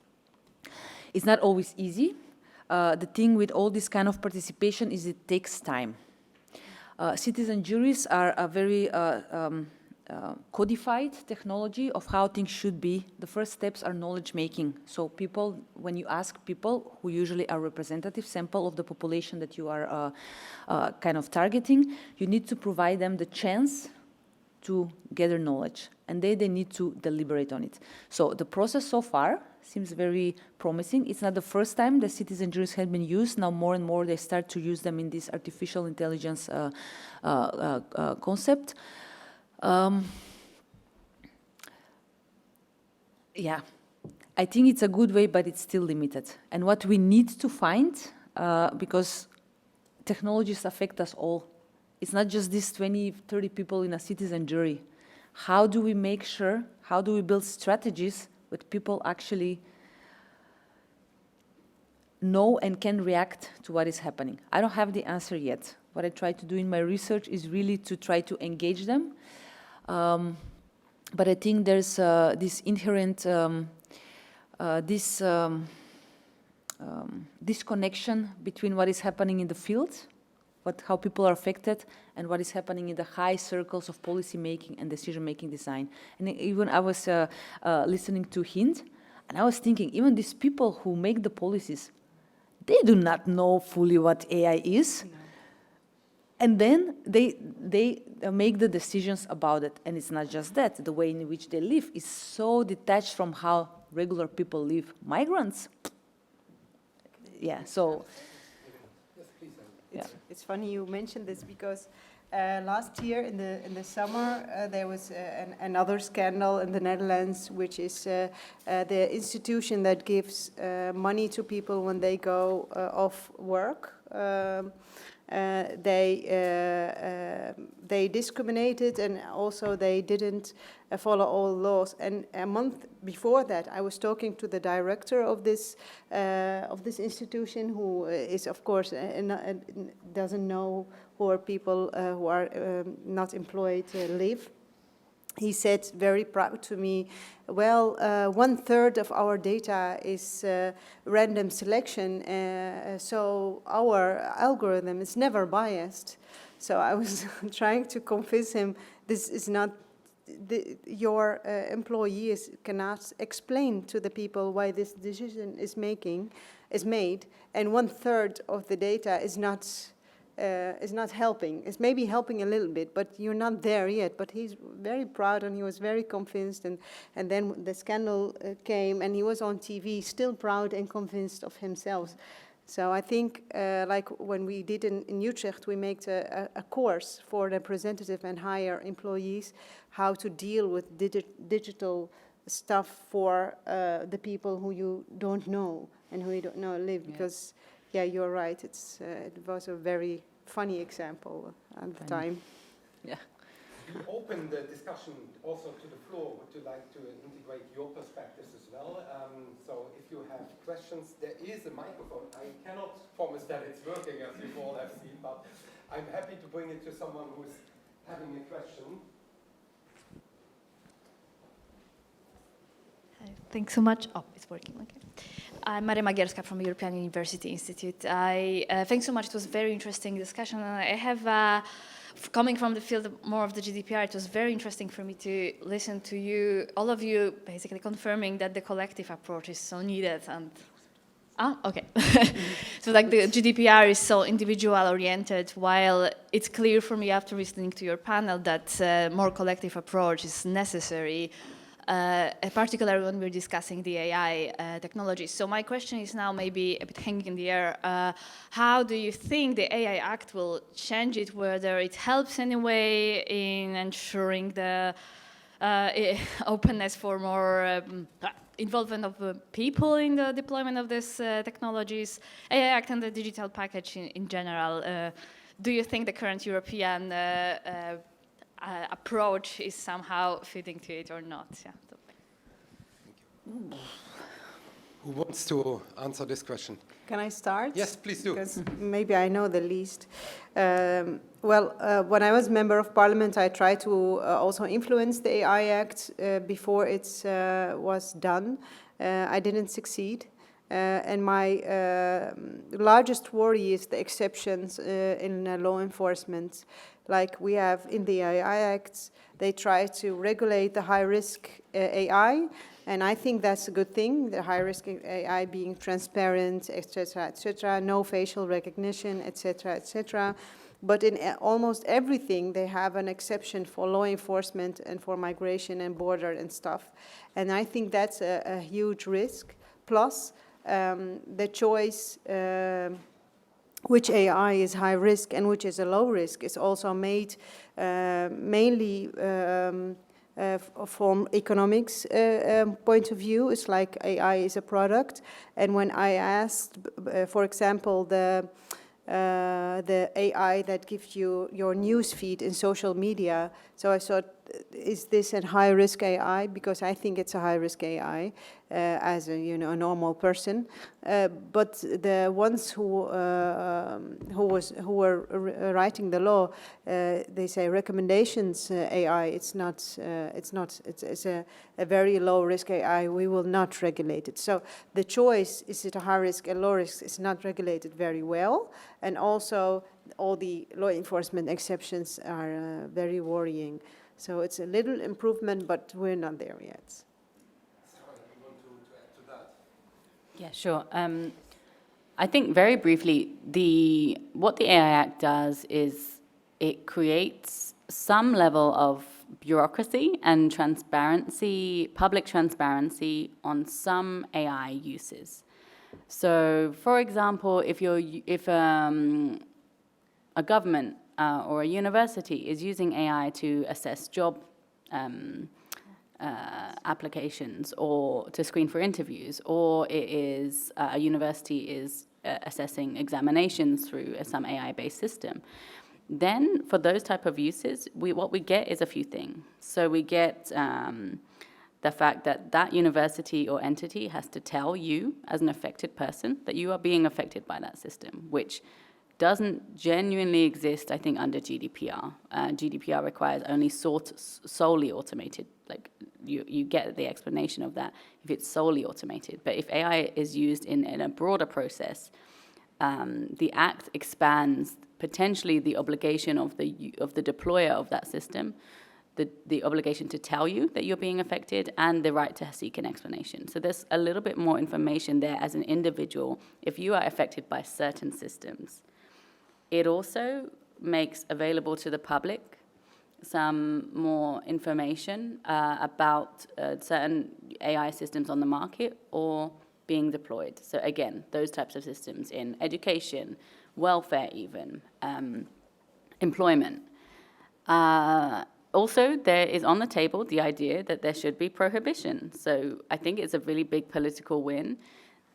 It's not always easy. The thing with all this kind of participation is it takes time. Citizen juries are a very codified technology of how things should be. The first steps are knowledge making. So people, when you ask people who usually are representative sample of the population that you are kind of targeting, you need to provide them the chance to gather knowledge, and they need to deliberate on it. So the process so far seems very promising. It's not the first time the citizen juries have been used. Now more and more they start to use them in this artificial intelligence concept. Yeah, I think it's a good way, but it's still limited. And what we need to find, because technologies affect us all, it's not just these 20, 30 people in a citizen jury. How do we make sure, how do we build strategies that people actually know and can react to what is happening? I don't have the answer yet. What I try to do in my research is really to try to engage them. But I think there's this inherent disconnection between what is happening in the field, how people are affected, and what is happening in the high circles of policy making and decision making design. And even I was listening to Hind, and I was thinking, even these people who make the policies, they do not know fully what AI is. No. And then they make the decisions about it. And it's not just that. The way in which they live is so detached from how regular people live. Migrants. Yeah, so... Yeah. It's funny you mentioned this, because last year in the summer there was another scandal in the Netherlands, which is the institution that gives money to people when they go off work. They discriminated, and also they didn't follow all laws. And a month before that, I was talking to the director of this institution, who is, of course, doesn't know where people who are not employed live. He said very proud to me, well, 1/3 of our data is random selection, so our algorithm is never biased. So I was trying to convince him this is not, your employees cannot explain to the people why this decision is made, and 1/3 of the data is not helping. It's maybe helping a little bit, but you're not there yet. But he's very proud, and he was very convinced. And then the scandal came, and he was on TV, still proud and convinced of himself. So I think, like when we did in Utrecht, we made a course for representative and higher employees, how to deal with digital stuff for the people who you don't know and who you don't know live. Because, yeah, you're right. It was a very funny example at the time. Yeah. We open the discussion also to the floor. Would you like to integrate your perspectives as well? So if you have questions, there is a microphone. I cannot promise that it's working, as you all have seen, but I'm happy to bring it to someone who's having a question. Thanks so much. Oh, it's working. Okay. I'm Maria Magierska from European University Institute. Thanks so much. It was a very interesting discussion. I have, coming from the field more of the GDPR, it was very interesting for me to listen to you, all of you, basically confirming that the collective approach is so needed. And okay. So like the GDPR is so individual-oriented, while it's clear for me after listening to your panel that more collective approach is necessary. Particularly when we're discussing the AI technology. So my question is now maybe a bit hanging in the air. How do you think the AI Act will change it, whether it helps anyway in ensuring the openness for more involvement of people in the deployment of these technologies, AI Act and the digital package in general? Do you think the current European approach is somehow fitting to it or not? Yeah. Who wants to answer this question? Can I start? Yes, please do. Because maybe I know the least. When I was member of parliament, I tried to also influence the AI Act before it was done. I didn't succeed. And my largest worry is the exceptions in law enforcement. Like we have in the AI Act, they try to regulate the high-risk AI, and I think that's a good thing, the high-risk AI being transparent, etc., no facial recognition, etc. But in almost everything, they have an exception for law enforcement and for migration and border and stuff. And I think that's a huge risk. Plus, the choice which AI is high risk and which is a low risk is also made mainly from economics point of view. It's like AI is a product. And when I asked, for example, the AI that gives you your news feed in social media, so I thought, is this a high-risk AI? Because I think it's a high-risk AI as a normal person. But the ones who were writing the law, they say recommendations AI. It's a very low-risk AI. We will not regulate it. So the choice, is it a high risk and low risk, is not regulated very well, and also all the law enforcement exceptions are very worrying. So it's a little improvement, but we're not there yet. Sarah, you want to add to that? Yeah, sure. I think very briefly, what the AI Act does is it creates some level of bureaucracy and transparency, public transparency on some AI uses. So, for example, if a government or a university is using AI to assess job applications or to screen for interviews, or a university is assessing examinations through some AI-based system, then for those type of uses, what we get is a few things. So we get the fact that university or entity has to tell you as an affected person that you are being affected by that system, which doesn't genuinely exist, I think, under GDPR. GDPR requires only solely automated. Like you get the explanation of that if it's solely automated. But if AI is used in a broader process, the Act expands potentially the obligation of the deployer of that system, the obligation to tell you that you're being affected, and the right to seek an explanation. So there's a little bit more information there as an individual if you are affected by certain systems. It also makes available to the public some more information about certain AI systems on the market or being deployed. So again, those types of systems in education, welfare even, employment. Also, there is on the table the idea that there should be prohibition. So I think it's a really big political win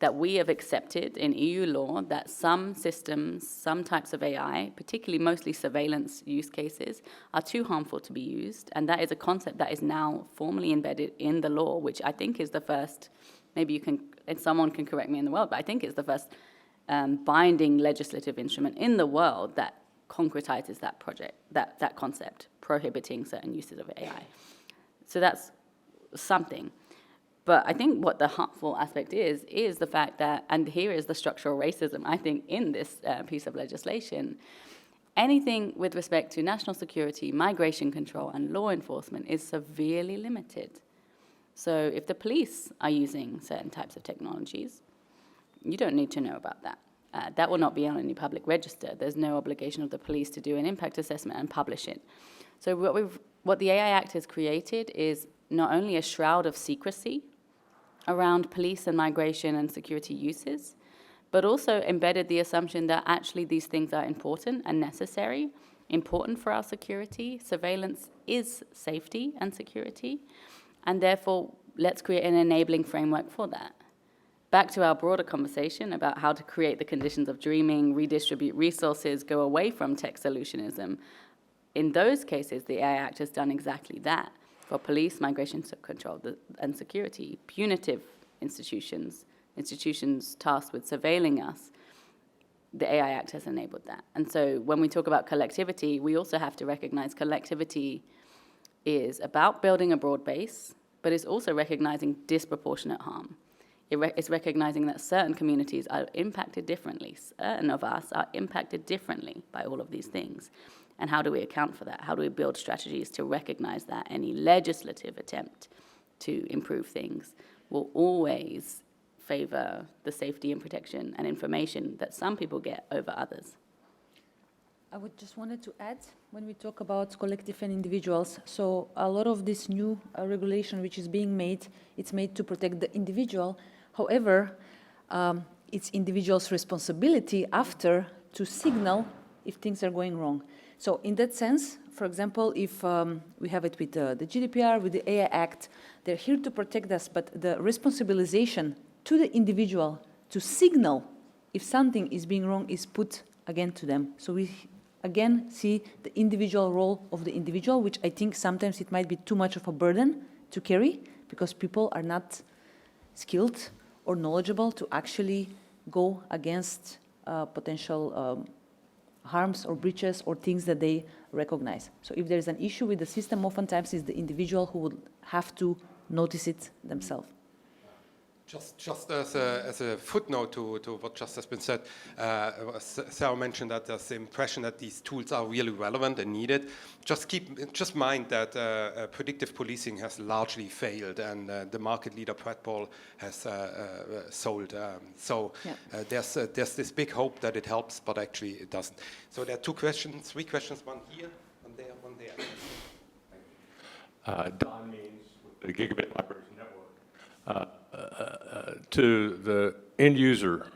that we have accepted in EU law that some systems, some types of AI, particularly mostly surveillance use cases, are too harmful to be used. And that is a concept that is now formally embedded in the law, which I think is the first, maybe you can, if someone can correct me in the world, but I think it's the first binding legislative instrument in the world that concretizes that project, that concept, prohibiting certain uses of AI. So that's something. But I think what the harmful aspect is the fact that, and here is the structural racism, I think, in this piece of legislation, anything with respect to national security, migration control, and law enforcement is severely limited. So if the police are using certain types of technologies, you don't need to know about that. That will not be on any public register. There's no obligation of the police to do an impact assessment and publish it. So what the AI Act has created is not only a shroud of secrecy around police and migration and security uses, but also embedded the assumption that actually these things are important and necessary, important for our security. Surveillance is safety and security, and therefore let's create an enabling framework for that. Back to our broader conversation about how to create the conditions of dreaming, redistribute resources, go away from tech solutionism. In those cases, the AI Act has done exactly that. For police, migration control, and security, punitive institutions tasked with surveilling us, the AI Act has enabled that. And so when we talk about collectivity, we also have to recognize collectivity is about building a broad base, but it's also recognizing disproportionate harm. It's recognizing that certain communities are impacted differently. Certain of us are impacted differently by all of these things. And how do we account for that? How do we build strategies to recognize that any legislative attempt to improve things will always favor the safety and protection and information that some people get over others? I would just wanted to add, when we talk about collective and individuals, so a lot of this new regulation which is being made, it's made to protect the individual. However, it's individual's responsibility after to signal if things are going wrong. So in that sense, for example, if we have it with the GDPR, with the AI Act, they're here to protect us, but the responsibilization to the individual to signal if something is being wrong is put again to them. So we again see the individual role of the individual, which I think sometimes it might be too much of a burden to carry because people are not skilled or knowledgeable to actually go against potential harms or breaches or things that they recognize. So if there's an issue with the system, oftentimes it's the individual who would have to notice it themselves. Just as a footnote to what just has been said, Sarah mentioned that there's the impression that these tools are really relevant and needed. Just mind that predictive policing has largely failed, and the market leader Pratball has sold. There's this big hope that it helps, but actually it doesn't. So there are three questions, one here, one there, one there. Don Means with the Gigabit Migration Network. To the end user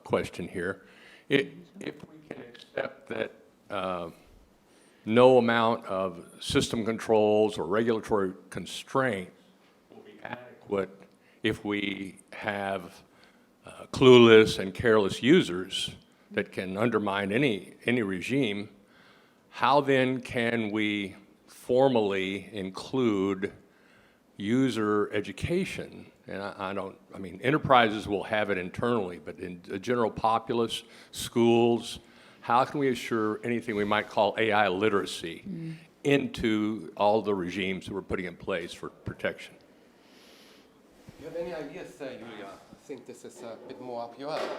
question here, if we can accept that no amount of system controls or regulatory constraint will be adequate if we have clueless and careless users that can undermine any regime, how then can we formally include user education? And I mean, enterprises will have it internally, but in the general populace, schools, how can we assure anything we might call AI literacy into all the regimes that we're putting in place for protection? Do you have any ideas, Julia? I think this is a bit more up your alley.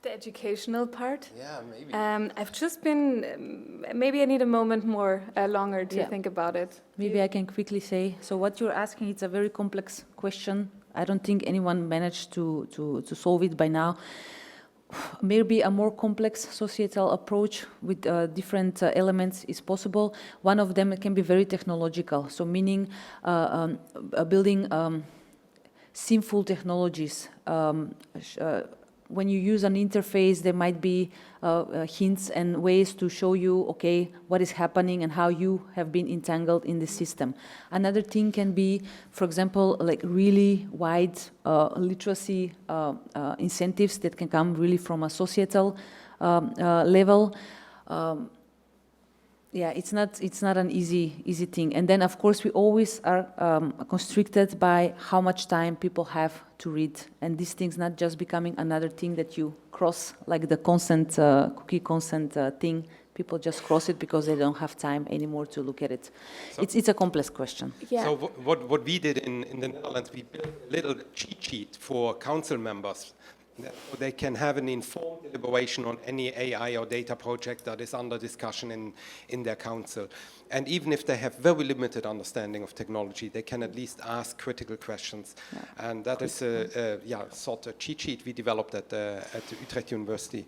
The educational part? Yeah, maybe. I've just been, maybe I need a moment more longer to think about it. Maybe I can quickly say, so what you're asking, it's a very complex question. I don't think anyone managed to solve it by now. Maybe a more complex societal approach with different elements is possible. One of them can be very technological, so meaning building sinful technologies, when you use an interface, there might be hints and ways to show you, okay, what is happening and how you have been entangled in the system. Another thing can be, for example, like really wide literacy incentives that can come really from a societal level. Yeah, it's not an easy thing. And then, of course, we always are constricted by how much time people have to read. And these things not just becoming another thing that you cross, like the consent, cookie consent thing. People just cross it because they don't have time anymore to look at it. So it's a complex question. Yeah. So what we did in the Netherlands, we built a little cheat sheet for council members. So they can have an informed deliberation on any AI or data project that is under discussion in their council. And even if they have very limited understanding of technology, they can at least ask critical questions. Yeah. And that is a sort of cheat sheet we developed at the Utrecht University.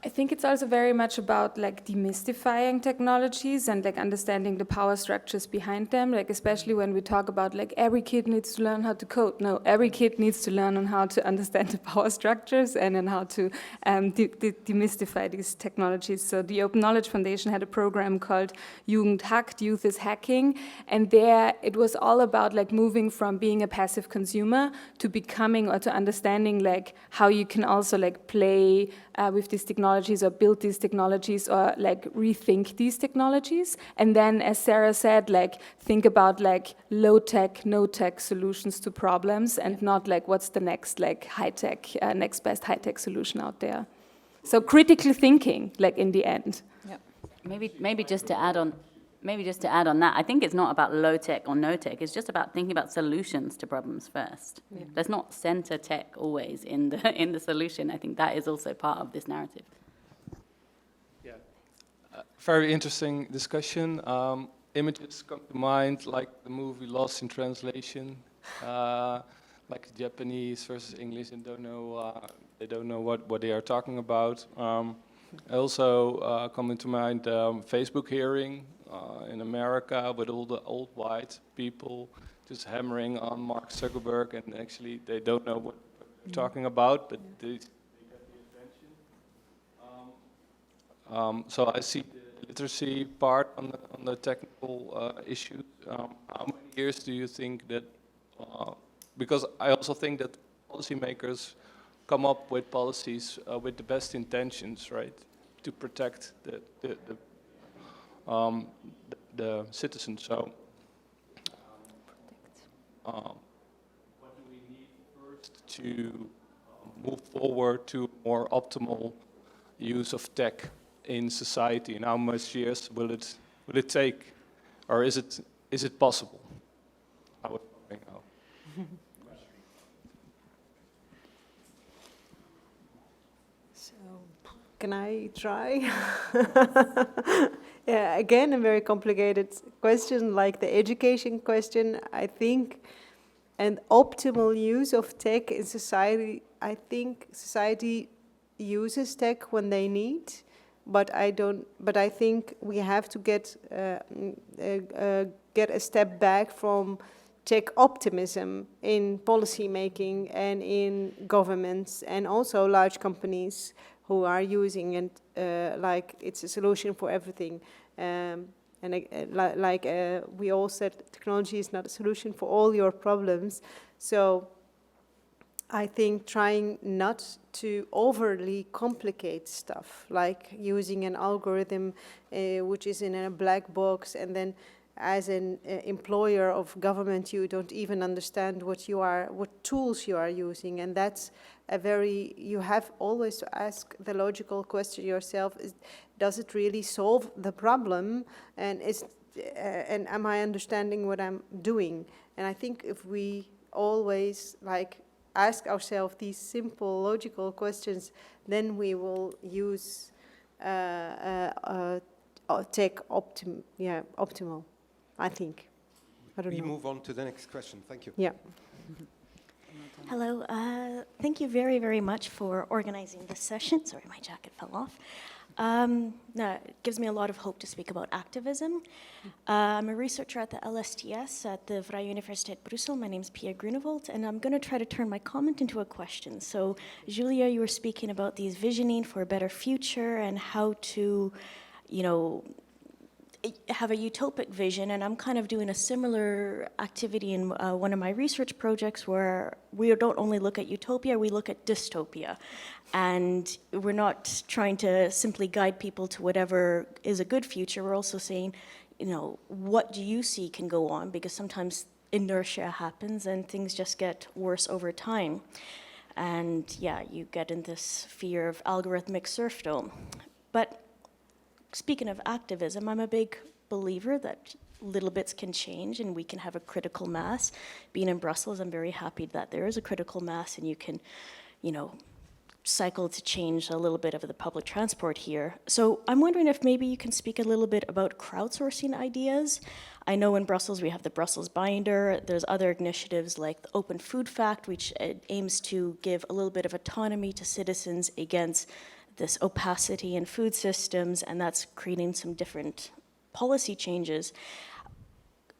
I think it's also very much about like demystifying technologies and like understanding the power structures behind them, like especially when we talk about like every kid needs to learn how to code. No, every kid needs to learn on how to understand the power structures and on how to demystify these technologies. So the Open Knowledge Foundation had a program called Jugend hackt, Youth is Hacking, and there it was all about like moving from being a passive consumer to becoming or to understanding like how you can also like play with these technologies or build these technologies or like rethink these technologies. And then, as Sarah said, like think about like low-tech, no-tech solutions to problems and not like what's the next like high-tech, next best high-tech solution out there. So critical thinking, like in the end. Yeah. Maybe just to add on that, I think it's not about low tech or no tech. It's just about thinking about solutions to problems first. Yeah. There's not center tech always in the solution. I think that is also part of this narrative. Yeah, very interesting discussion. Images come to mind, like the movie Lost in Translation, like Japanese versus English, and they don't know what they are talking about. Also come into mind Facebook hearing. In America, with all the old white people just hammering on Mark Zuckerberg, and actually they don't know what they're talking about, but they get the attention. So I see the literacy part on the technical issues. How many years do you think that? Because I also think that policymakers come up with policies with the best intentions, right, to protect the citizens. So, what do we need first to move forward to more optimal use of tech in society, and how much years will it take, or is it possible? Can I try? Yeah, again, a very complicated question, like the education question, I think, and optimal use of tech in society. I think society uses tech when they need, but I think we have to get a step back from tech optimism in policy making and in governments and also large companies who are using it like it's a solution for everything. We all said, technology is not a solution for all your problems. So I think trying not to overly complicate stuff, like using an algorithm which is in a black box, and then as an employer of government, you don't even understand what tools you are using, and that's you have always to ask the logical question yourself: does it really solve the problem? And and am I understanding what I'm doing? And I think if we always ask ourselves these simple logical questions, then we will use tech optimal. I think. We move on to the next question. Thank you. Yeah. Hello. Thank you very, very much for organizing this session. Sorry, my jacket fell off. No, it gives me a lot of hope to speak about activism. I'm a researcher at the LSTS at the Vrije Universiteit Brussel. My name's Pia Grunewald, and I'm going to try to turn my comment into a question. So, Julia, you were speaking about these visioning for a better future and how to, you know, have a utopic vision, and I'm kind of doing a similar activity in one of my research projects where we don't only look at utopia, we look at dystopia. And we're not trying to simply guide people to whatever is a good future, we're also saying, you know, what do you see can go on? Because sometimes inertia happens and things just get worse over time. And yeah, you get in this fear of algorithmic serfdom. But speaking of activism, I'm a big believer that little bits can change and we can have a critical mass. Being in Brussels, I'm very happy that there is a critical mass and you can, you know, cycle to change a little bit of the public transport here. So I'm wondering if maybe you can speak a little bit about crowdsourcing ideas. I know in Brussels we have the Brussels Binder. There's other initiatives like the Open Food Fact, which aims to give a little bit of autonomy to citizens against this opacity in food systems, and that's creating some different policy changes.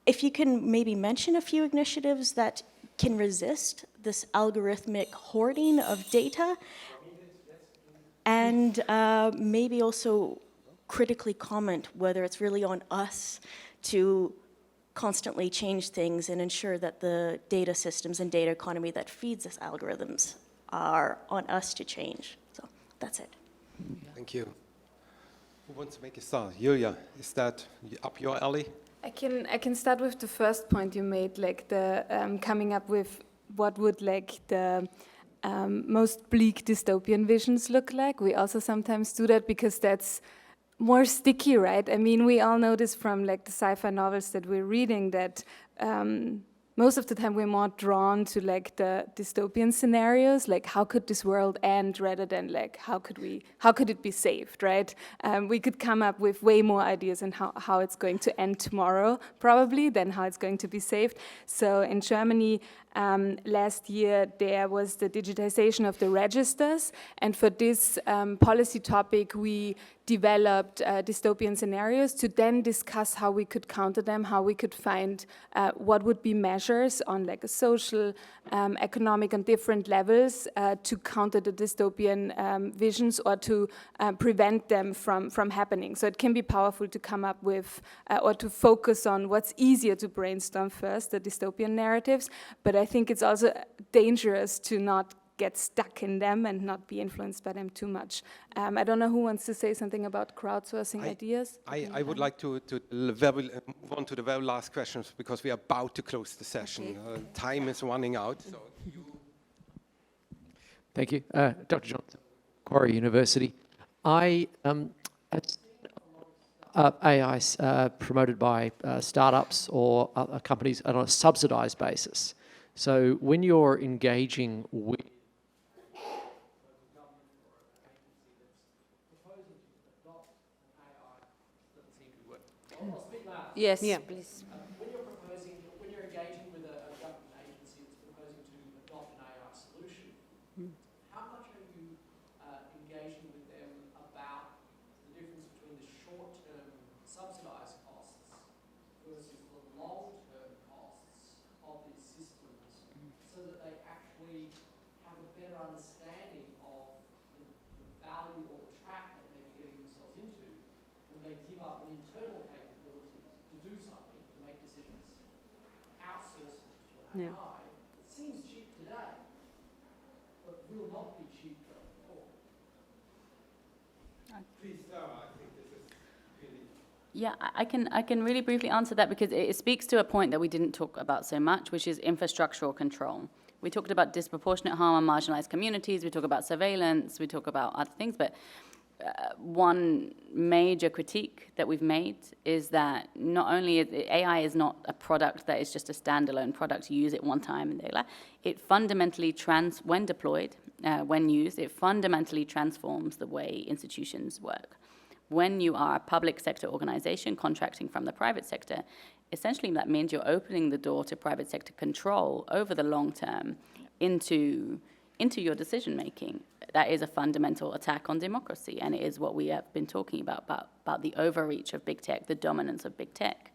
If you can maybe mention a few initiatives that can resist this algorithmic hoarding of data, and maybe also critically comment whether it's really on us to constantly change things and ensure that the data systems and data economy that feeds us algorithms are on us to change. So that's it. Thank you. Who wants to make a start? Julia, is that up your alley? I can start with the first point you made, like the coming up with what would like the most bleak dystopian visions look like. We also sometimes do that because that's more sticky, right? I mean, we all know this from like the sci-fi novels that we're reading, that most of the time we're more drawn to like the dystopian scenarios, like how could this world end rather than like how could it be saved, right? We could come up with way more ideas on how it's going to end tomorrow probably than how it's going to be saved. So in Germany, last year there was the digitization of the registers, and for this policy topic we developed dystopian scenarios to then discuss how we could counter them, how we could find what would be measures on like a social, economic, on different levels to counter the dystopian visions or to prevent them from happening. So it can be powerful to come up with or to focus on what's easier to brainstorm first, the dystopian narratives, but I think it's also dangerous to not get stuck in them and not be influenced by them too much. I don't know who wants to say something about crowdsourcing ideas. I would like to move on to the very last questions because we are about to close the session. Okay. Time is running out. So Thank you. Dr. Johnson, Macquarie University. I have seen AI promoted by startups or other companies on a subsidized basis. So when you're engaging with Yes, Yeah. please. when you're engaging with a government agency that's proposing to adopt an AI solution, how much are you engaging with them about the difference between the short-term subsidised costs versus the long-term costs of these systems, so that they actually have a better understanding of the value or the trap that they're getting themselves into when they give up an internal capability to do something, to make decisions, outsource it to AI. It seems cheap today, but will not be cheap going forward. please, I think this is really... Yeah, I can really briefly answer that because it speaks to a point that we didn't talk about so much, which is infrastructural control. We talked about disproportionate harm on marginalized communities, we talk about surveillance, we talk about other things, but one major critique that we've made is that not only is AI is not a product that is just a standalone product, you use it one time and it fundamentally when deployed, when used, it fundamentally transforms the way institutions work. When you are a public sector organization contracting from the private sector, essentially that means you're opening the door to private sector control over the long term into into your decision making. That is a fundamental attack on democracy, and it is what we have been talking about the overreach of big tech, the dominance of big tech.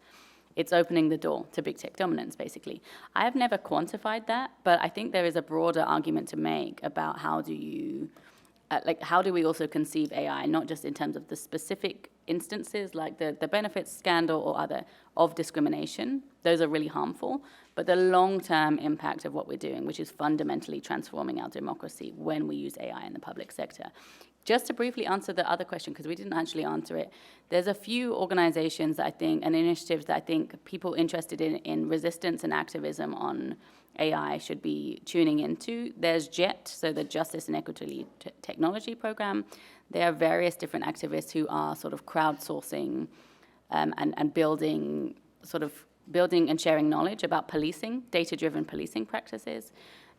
It's opening the door to big tech dominance, basically. I have never quantified that, but I think there is a broader argument to make about how do you, how do we also conceive AI, not just in terms of the specific instances, like the benefits scandal or other, of discrimination. Those are really harmful, but the long-term impact of what we're doing, which is fundamentally transforming our democracy when we use AI in the public sector. Just to briefly answer the other question, because we didn't actually answer it, there's a few organizations that I think, and initiatives that I think people interested in resistance and activism on AI should be tuning into. There's JET, so the Justice and Equity Technology Program. There are various different activists who are sort of crowdsourcing and building and sharing knowledge about policing, data-driven policing practices.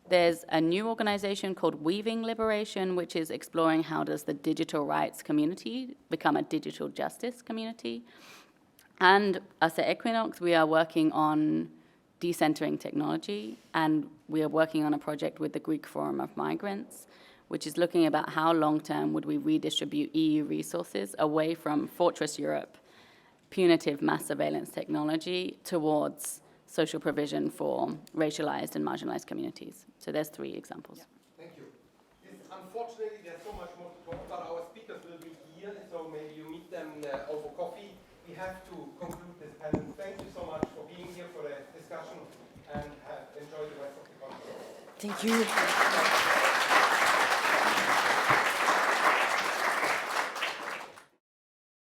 There's a new organization called Weaving Liberation, which is exploring how does the digital rights community become a digital justice community. And us at Equinox, we are working on decentering technology, and we are working on a project with the Greek Forum of Migrants, which is looking about how long-term would we redistribute EU resources away from Fortress Europe, punitive mass surveillance technology, towards social provision for racialized and marginalized communities. So there's 3 examples. Yeah. Thank you. Unfortunately, there's so much more to talk about. Our speakers will be here, so maybe you meet them over coffee. We have to conclude this panel. Thank you so much for being here for the discussion, and enjoy the rest of the conference. Thank you.